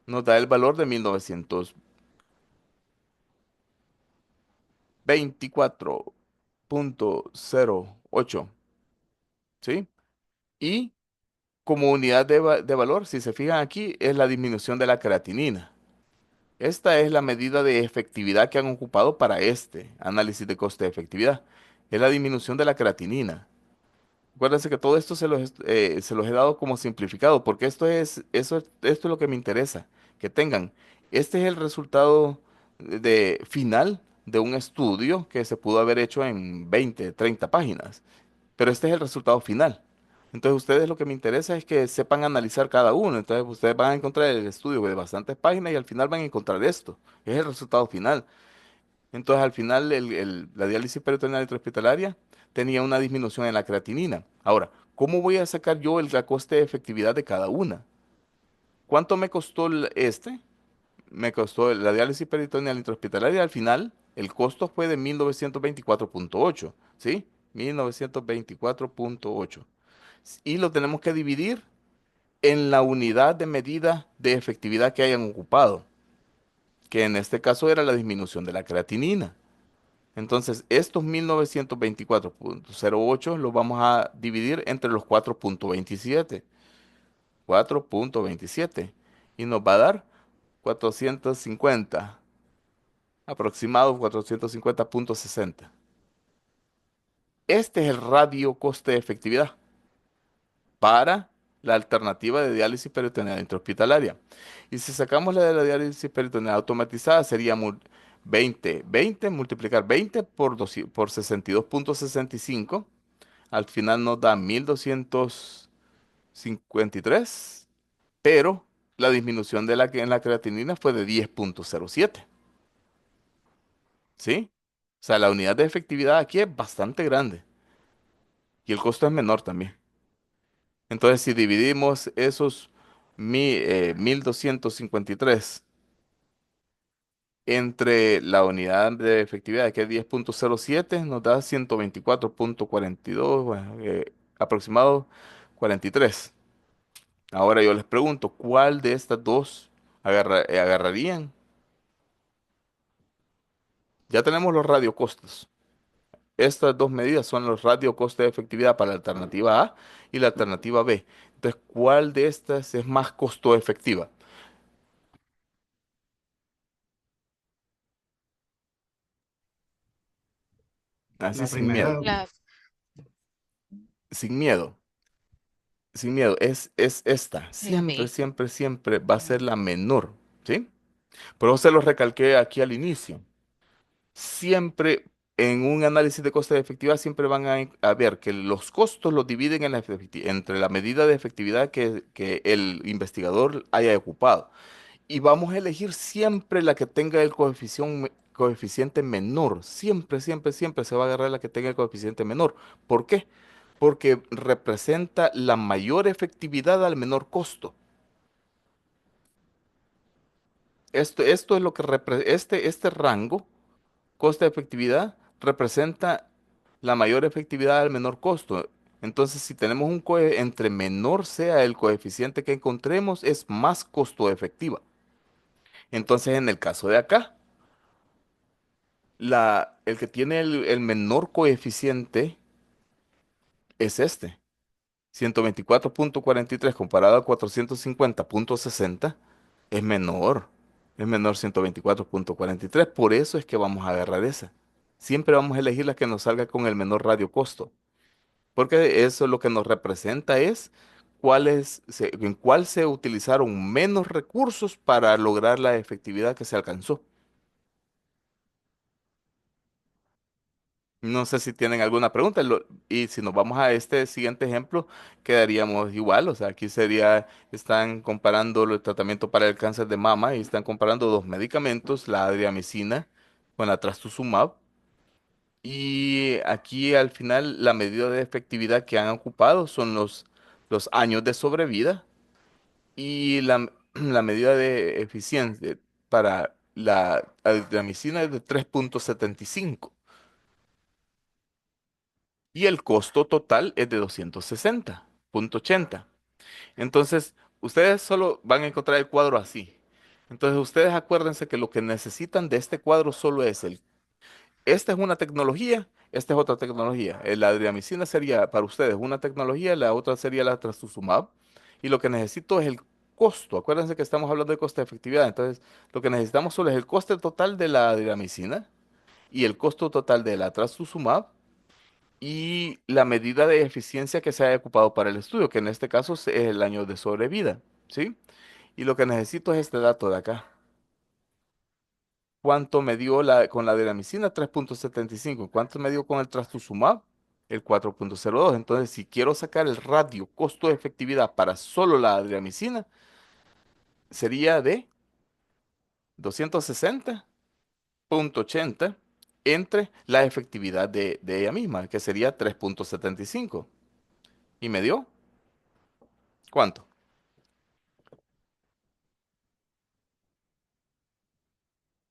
nos da el valor de 1924,08, ¿sí? Y como unidad de valor, si se fijan aquí, es la disminución de la creatinina. Esta es la medida de efectividad que han ocupado para este análisis de coste de efectividad. Es la disminución de la creatinina. Acuérdense que todo esto se los he dado como simplificado, porque esto es lo que me interesa, que tengan. Este es el resultado final de un estudio que se pudo haber hecho en 20, 30 páginas, pero este es el resultado final. Entonces, ustedes lo que me interesa es que sepan analizar cada uno. Entonces, ustedes van a encontrar el estudio de bastantes páginas y al final van a encontrar esto. Es el resultado final. Entonces, al final, la diálisis peritoneal intrahospitalaria tenía una disminución en la creatinina. Ahora, ¿cómo voy a sacar yo la coste de efectividad de cada una? ¿Cuánto me costó Me costó la diálisis peritoneal intrahospitalaria. Al final, el costo fue de 1924,8, ¿sí? 1924,8. Y lo tenemos que dividir en la unidad de medida de efectividad que hayan ocupado, que en este caso era la disminución de la creatinina. Entonces, estos 1924,08 los vamos a dividir entre los 4,27. 4,27. Y nos va a dar 450, aproximado 450,60. Este es el radio coste de efectividad para la alternativa de diálisis peritoneal intrahospitalaria. Y si sacamos la de la diálisis peritoneal automatizada, sería 20 multiplicar 20 por 62,65. Al final nos da 1253, pero la disminución en la creatinina fue de 10,07. ¿Sí? O sea, la unidad de efectividad aquí es bastante grande y el costo es menor también. Entonces, si dividimos esos 1253 entre la unidad de efectividad, que es 10,07, nos da 124,42, bueno, aproximado 43. Ahora yo les pregunto, ¿cuál de estas dos agarrarían? Ya tenemos los radiocostos. Estas dos medidas son los radiocostos de efectividad para la alternativa A y la alternativa B. Entonces, ¿cuál de estas es más costo efectiva? Así La sin primera, miedo. Sin miedo. Sin miedo. Es esta. La Siempre, B. siempre, siempre va a ser la menor. ¿Sí? Por eso se lo recalqué aquí al inicio. Siempre en un análisis de coste de efectividad siempre van a ver que los costos los dividen entre la medida de efectividad que el investigador haya ocupado. Y vamos a elegir siempre la que tenga el coeficiente menor. Siempre, siempre, siempre se va a agarrar la que tenga el coeficiente menor. ¿Por qué? Porque representa la mayor efectividad al menor costo. Esto es lo que este rango, coste de efectividad, representa la mayor efectividad al menor costo. Entonces, si tenemos entre menor sea el coeficiente que encontremos, es más costo efectiva. Entonces, en el caso de acá, el que tiene el menor coeficiente es este. 124,43 comparado a 450,60 es menor 124,43, por eso es que vamos a agarrar esa. Siempre vamos a elegir la que nos salga con el menor radio costo, porque eso lo que nos representa es en cuál se utilizaron menos recursos para lograr la efectividad que se alcanzó. No sé si tienen alguna pregunta. Y si nos vamos a este siguiente ejemplo, quedaríamos igual. O sea, aquí están comparando el tratamiento para el cáncer de mama y están comparando dos medicamentos, la adriamicina con la trastuzumab. Y aquí al final la medida de efectividad que han ocupado son los años de sobrevida y la medida de eficiencia para la adriamicina es de 3,75 y el costo total es de 260,80. Entonces, ustedes solo van a encontrar el cuadro así. Entonces, ustedes acuérdense que lo que necesitan de este cuadro solo es esta es una tecnología, esta es otra tecnología. La adriamicina sería para ustedes una tecnología, la otra sería la trastuzumab. Y lo que necesito es el costo. Acuérdense que estamos hablando de costo de efectividad. Entonces, lo que necesitamos solo es el coste total de la adriamicina y el costo total de la trastuzumab y la medida de eficiencia que se haya ocupado para el estudio, que en este caso es el año de sobrevida, ¿sí? Y lo que necesito es este dato de acá. ¿Cuánto me dio con la deramicina? 3,75. ¿Cuánto me dio con el trastuzumab? El 4,02. Entonces, si quiero sacar el radio costo de efectividad para solo la adriamicina, sería de 260,80 entre la efectividad de ella misma, que sería 3,75. ¿Y me dio cuánto?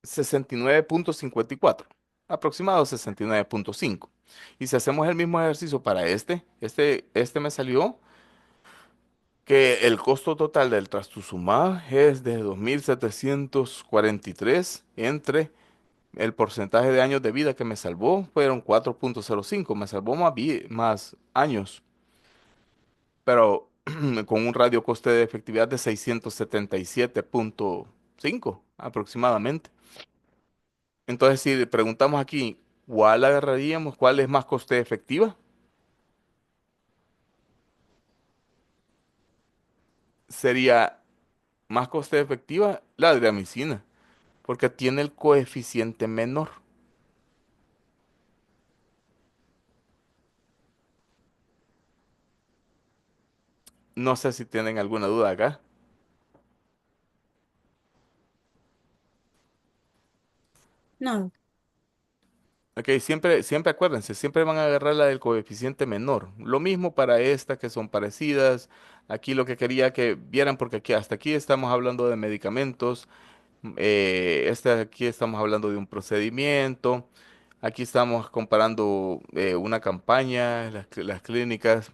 69,54, aproximado 69,5. Y si hacemos el mismo ejercicio para este me salió que el costo total del trastuzumab es de 2,743 entre el porcentaje de años de vida que me salvó fueron 4,05, me salvó más años, pero con un radio coste de efectividad de 677,5 aproximadamente. Entonces, si le preguntamos aquí, ¿cuál agarraríamos? ¿Cuál es más coste efectiva? Sería más coste efectiva la adriamicina, porque tiene el coeficiente menor. No sé si tienen alguna duda acá. No, Ok, siempre acuérdense, siempre van a agarrar la del coeficiente menor. Lo mismo para estas que son parecidas. Aquí lo que quería que vieran, porque hasta aquí estamos hablando de medicamentos. Aquí estamos hablando de un procedimiento. Aquí estamos comparando una campaña, las clínicas,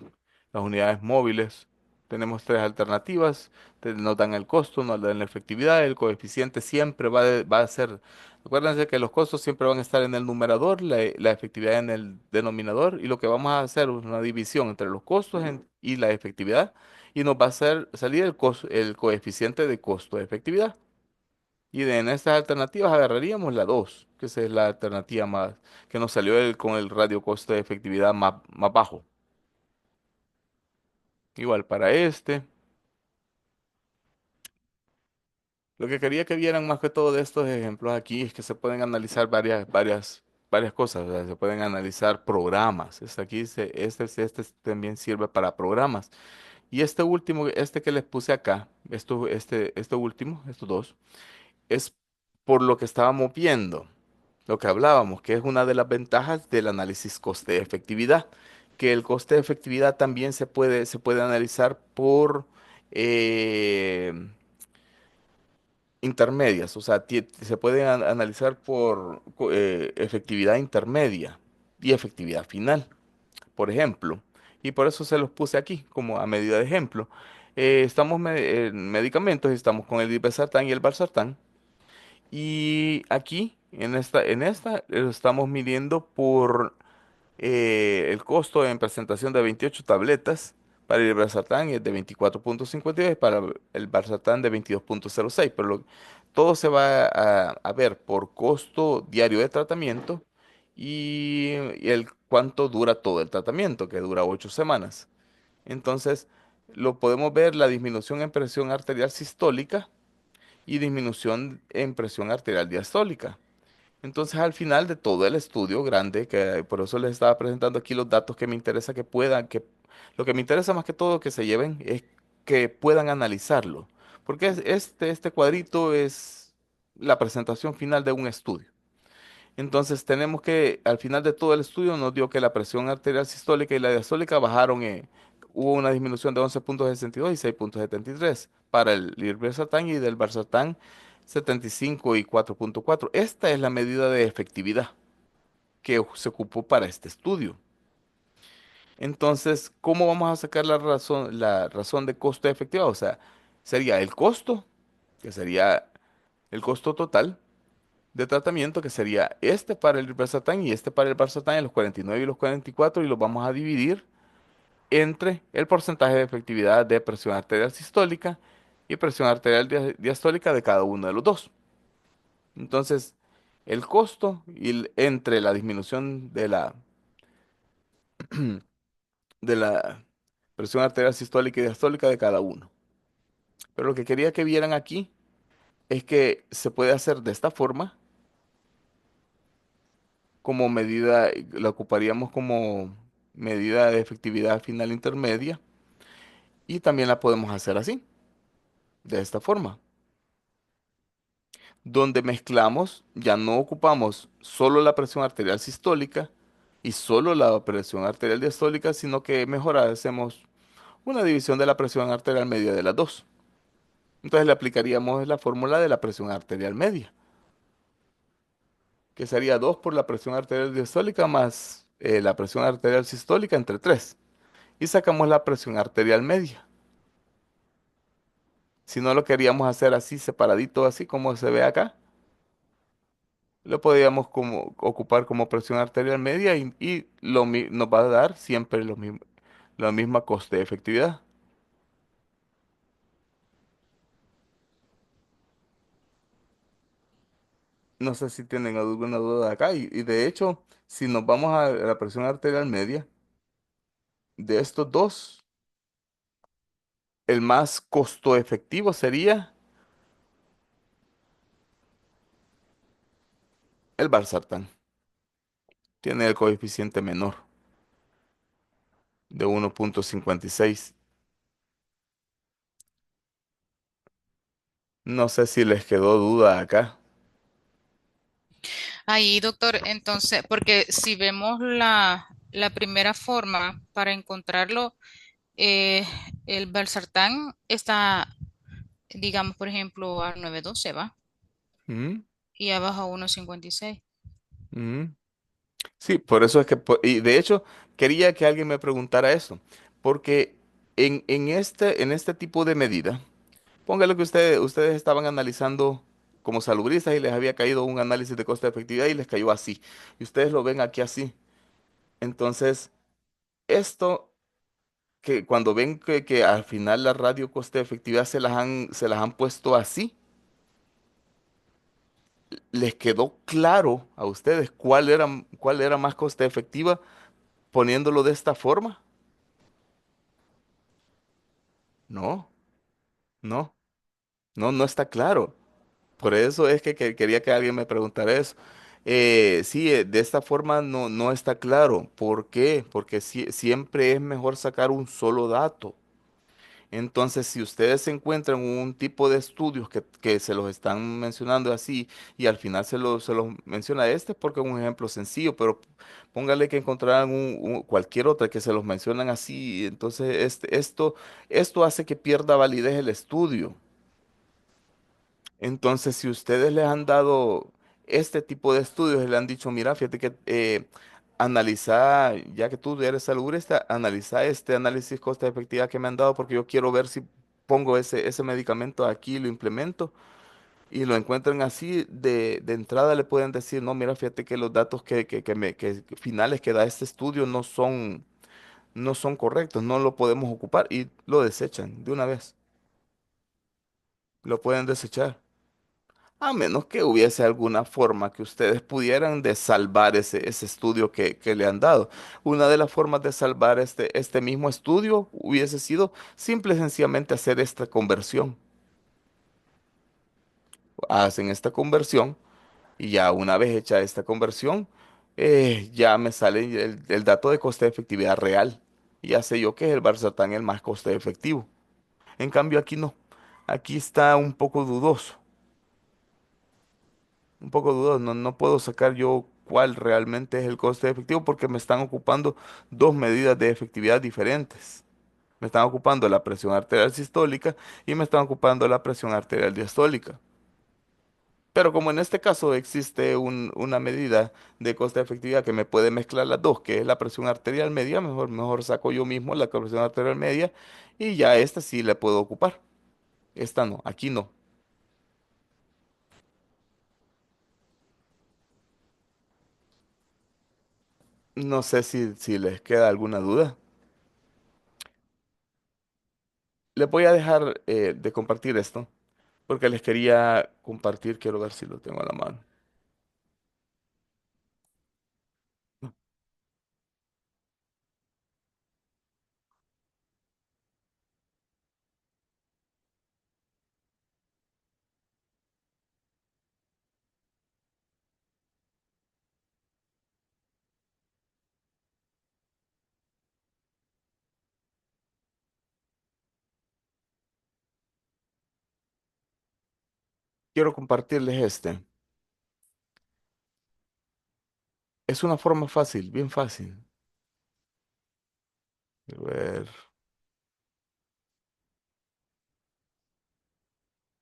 las unidades móviles. Tenemos tres alternativas. Nos dan el costo, nos dan la efectividad. El coeficiente siempre va a ser. Acuérdense que los costos siempre van a estar en el numerador, la efectividad en el denominador. Y lo que vamos a hacer es una división entre los costos y la efectividad. Y nos va a hacer salir el coeficiente de costo de efectividad. En estas alternativas agarraríamos la 2 que esa es la alternativa que nos salió con el radio costo de efectividad más bajo. Igual para este. Lo que quería que vieran más que todo de estos ejemplos aquí es que se pueden analizar varias cosas. O sea, se pueden analizar programas. Este también sirve para programas. Y este último, este que les puse acá, este último, estos dos, es por lo que estábamos viendo. Lo que hablábamos, que es una de las ventajas del análisis coste-efectividad, que el coste de efectividad también se puede analizar eh, intermedias, o sea, se pueden analizar por efectividad intermedia y efectividad final, por ejemplo. Y por eso se los puse aquí como a medida de ejemplo. Estamos en medicamentos, estamos con el irbesartán y el valsartán. Y aquí, en esta, lo estamos midiendo por el costo en presentación de 28 tabletas para el irbesartán es de 24,52 para el valsartán de 22,06, pero todo se va a ver por costo diario de tratamiento y el cuánto dura todo el tratamiento, que dura 8 semanas. Entonces, lo podemos ver la disminución en presión arterial sistólica y disminución en presión arterial diastólica. Entonces, al final de todo el estudio grande, que por eso les estaba presentando aquí los datos que me interesa que puedan, lo que me interesa más que todo que se lleven es que puedan analizarlo, porque este cuadrito es la presentación final de un estudio. Entonces, tenemos que, al final de todo el estudio, nos dio que la presión arterial sistólica y la diastólica bajaron, hubo una disminución de 11,62 y 6,73 para el irbesartán y del valsartán 75 y 4,4. Esta es la medida de efectividad que se ocupó para este estudio. Entonces, ¿cómo vamos a sacar la razón de costo efectiva? O sea, sería el costo, que sería el costo total de tratamiento, que sería este para el irbesartán y este para el valsartán en los 49 y los 44, y los vamos a dividir entre el porcentaje de efectividad de presión arterial sistólica y presión arterial diastólica de cada uno de los dos. Entonces, el costo entre la disminución de la presión arterial sistólica y diastólica de cada uno. Pero lo que quería que vieran aquí es que se puede hacer de esta forma como medida, la ocuparíamos como medida de efectividad final intermedia y también la podemos hacer así, de esta forma, donde mezclamos, ya no ocupamos solo la presión arterial sistólica y solo la presión arterial diastólica, sino que mejor hacemos una división de la presión arterial media de las dos. Entonces le aplicaríamos la fórmula de la presión arterial media, que sería 2 por la presión arterial diastólica más la presión arterial sistólica entre 3. Y sacamos la presión arterial media. Si no lo queríamos hacer así separadito, así como se ve acá, lo podríamos ocupar como presión arterial media y nos va a dar siempre la misma coste de efectividad. No sé si tienen alguna duda acá. Y de hecho, si nos vamos a la presión arterial media, de estos dos, el más costo efectivo sería el valsartán. Tiene el coeficiente menor de 1,56. No sé si les quedó duda acá. Ahí, doctor, entonces, porque si vemos la primera forma para encontrarlo, eh, el valsartán está, digamos, por ejemplo, a 9,12, ¿va? Mm, Y abajo a 1,56. mm. Sí, por eso es que, y de hecho, quería que alguien me preguntara eso, porque en este tipo de medida, póngale que ustedes estaban analizando como salubristas y les había caído un análisis de costo de efectividad y les cayó así, y ustedes lo ven aquí así. Entonces, esto, que cuando ven que al final la radio coste de efectividad se las han puesto así, ¿les quedó claro a ustedes cuál era más coste efectiva poniéndolo de esta forma? No, no, no está claro. Por eso es que quería que alguien me preguntara eso. Sí, de esta forma no está claro. ¿Por qué? Porque siempre es mejor sacar un solo dato. Entonces, si ustedes encuentran un tipo de estudios que se los están mencionando así y al final se los menciona este porque es un ejemplo sencillo, pero póngale que encontraran cualquier otra que se los mencionan así, entonces esto hace que pierda validez el estudio. Entonces, si ustedes les han dado este tipo de estudios y le han dicho, mira, fíjate que analiza, ya que tú eres saludista, analiza este análisis coste-efectividad que me han dado porque yo quiero ver si pongo ese medicamento aquí, lo implemento y lo encuentran así, de entrada le pueden decir, no, mira, fíjate que los datos que finales que da este estudio no son correctos, no lo podemos ocupar y lo desechan de una vez, lo pueden desechar. A menos que hubiese alguna forma que ustedes pudieran de salvar ese estudio que le han dado. Una de las formas de salvar este mismo estudio hubiese sido simple y sencillamente hacer esta conversión. Hacen esta conversión y ya una vez hecha esta conversión, ya me sale el dato de coste de efectividad real. Y ya sé yo que es el Barzatán el más coste efectivo. En cambio aquí no. Aquí está un poco dudoso. Un poco dudoso. No puedo sacar yo cuál realmente es el coste efectivo porque me están ocupando dos medidas de efectividad diferentes. Me están ocupando la presión arterial sistólica y me están ocupando la presión arterial diastólica. Pero como en este caso existe una medida de coste de efectividad que me puede mezclar las dos, que es la presión arterial media, mejor saco yo mismo la presión arterial media y ya esta sí la puedo ocupar. Esta no, aquí no. No sé si les queda alguna duda. Les voy a dejar de compartir esto porque les quería compartir, quiero ver si lo tengo a la mano. Quiero compartirles este. Es una forma fácil, bien fácil. A ver,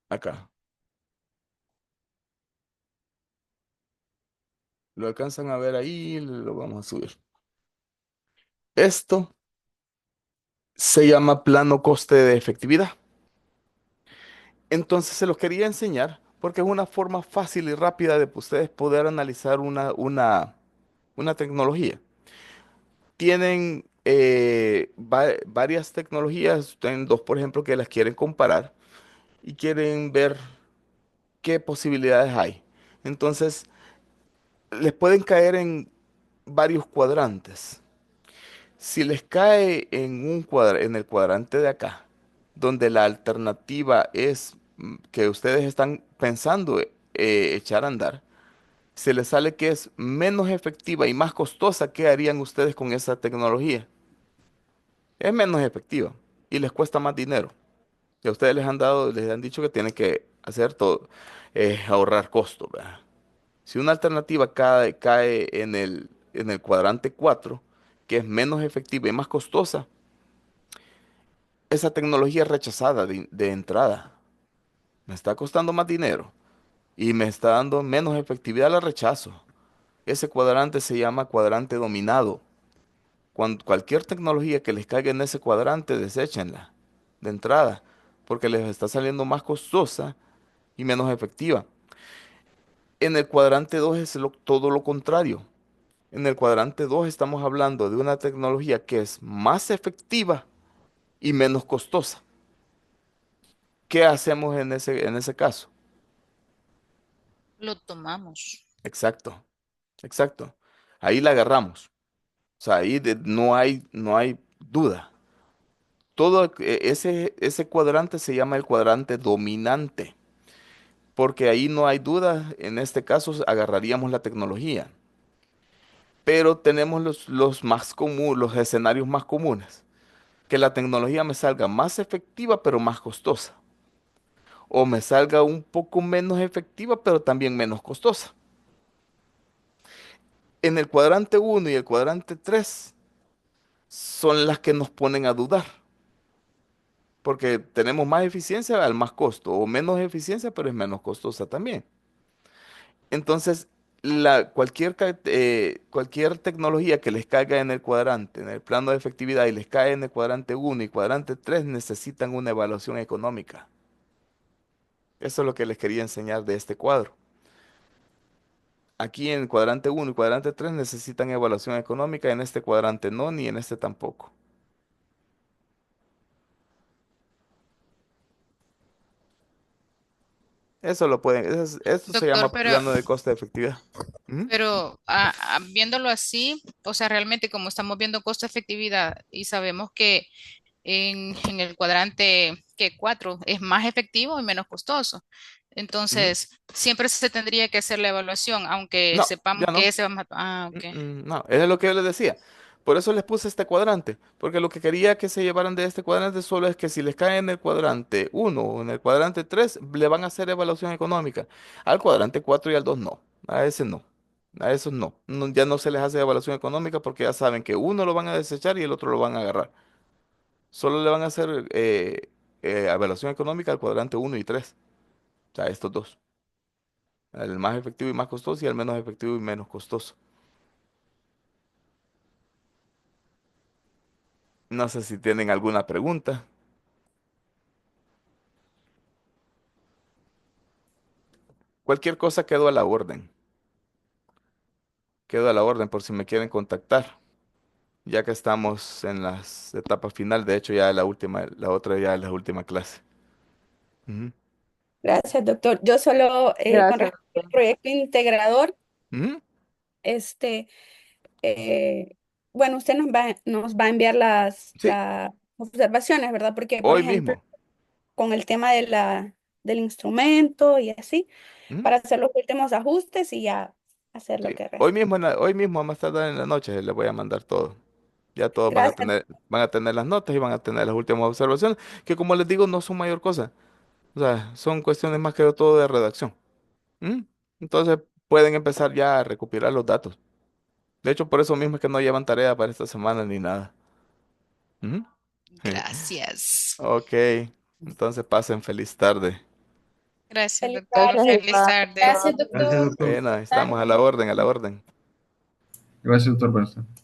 acá. Lo alcanzan a ver ahí, lo vamos a subir. Esto se llama plano coste de efectividad. Entonces se los quería enseñar porque es una forma fácil y rápida de ustedes poder analizar una tecnología. Tienen varias tecnologías, tienen dos, por ejemplo, que las quieren comparar y quieren ver qué posibilidades hay. Entonces, les pueden caer en varios cuadrantes. Si les cae en en el cuadrante de acá, donde la alternativa es que ustedes están pensando echar a andar, se les sale que es menos efectiva y más costosa, ¿qué harían ustedes con esa tecnología? Es menos efectiva y les cuesta más dinero. Y a ustedes les han dado, les han dicho que tienen que hacer todo, ahorrar costos, ¿verdad? Si una alternativa cae en el cuadrante 4, que es menos efectiva y más costosa, esa tecnología es rechazada de entrada. Me está costando más dinero y me está dando menos efectividad, la rechazo. Ese cuadrante se llama cuadrante dominado. Cualquier tecnología que les caiga en ese cuadrante, deséchenla de entrada, porque les está saliendo más costosa y menos efectiva. En el cuadrante 2 es todo lo contrario. En el cuadrante 2 estamos hablando de una tecnología que es más efectiva y menos costosa. ¿Qué hacemos en ese caso? Lo tomamos. Exacto, exacto. Ahí la agarramos. O sea, no hay duda. Ese cuadrante se llama el cuadrante dominante, porque ahí no hay duda. En este caso agarraríamos la tecnología. Pero tenemos los escenarios más comunes. Que la tecnología me salga más efectiva, pero más costosa. O me salga un poco menos efectiva, pero también menos costosa. En el cuadrante uno y el cuadrante 3 son las que nos ponen a dudar. porque tenemos más eficiencia al más costo, o menos eficiencia, pero es menos costosa también. Entonces, cualquier tecnología que les caiga en el cuadrante, en el plano de efectividad, y les cae en el cuadrante uno y cuadrante 3 necesitan una evaluación económica. Eso es lo que les quería enseñar de este cuadro. Aquí en el cuadrante uno y cuadrante 3 necesitan evaluación económica, en este cuadrante no, ni en este tampoco. Eso lo pueden, esto se Doctor, llama plano de coste de efectividad. Ujú, pero viéndolo así, o sea, realmente como estamos viendo costo-efectividad y sabemos que en el cuadrante que 4 es más efectivo y menos costoso. ujú. Entonces, siempre se tendría que hacer la evaluación, aunque No, sepamos ya que no. ese vamos a... Ah, ok. No, eso es lo que yo les decía. Por eso les puse este cuadrante, porque lo que quería que se llevaran de este cuadrante solo es que si les cae en el cuadrante uno o en el cuadrante 3 le van a hacer evaluación económica. Al cuadrante 4 y al 2 no, a ese no, a esos no. Ya no se les hace evaluación económica porque ya saben que uno lo van a desechar y el otro lo van a agarrar. Solo le van a hacer evaluación económica al cuadrante uno y 3, o sea, estos dos, el más efectivo y más costoso y el menos efectivo y menos costoso. No sé si tienen alguna pregunta. Cualquier cosa quedó a la orden. Quedo a la orden por si me quieren contactar, ya que estamos en las etapas final. De hecho, ya la última, la otra ya es la última clase. Ujú, Gracias, doctor. Yo solo, con Gracias, respecto al doctor. proyecto integrador, ujú. este, eh, bueno, usted nos va a enviar Sí, las observaciones, ¿verdad? Porque, por hoy ejemplo, mismo. con el tema de del instrumento y así, Ujú, para hacer los últimos ajustes y ya hacer lo sí, que resta. hoy mismo, a más tardar en la noche, les voy a mandar todo. Ya todos Gracias. van a tener las notas y van a tener las últimas observaciones, que como les digo, no son mayor cosa. O sea, son cuestiones más que todo de redacción. ¿Mm? Entonces pueden empezar ya a recopilar los datos. De hecho, por eso mismo es que no llevan tarea para esta semana ni nada. Ujú. Gracias. Ok, entonces pasen feliz tarde. Gracias, Feliz doctor. Gracias, tarde. Feliz igual, tarde. Gracias, doctor. doctor. Gracias, doctor. Bueno, estamos a la orden, a la orden. Gracias, doctor. Buenas tardes.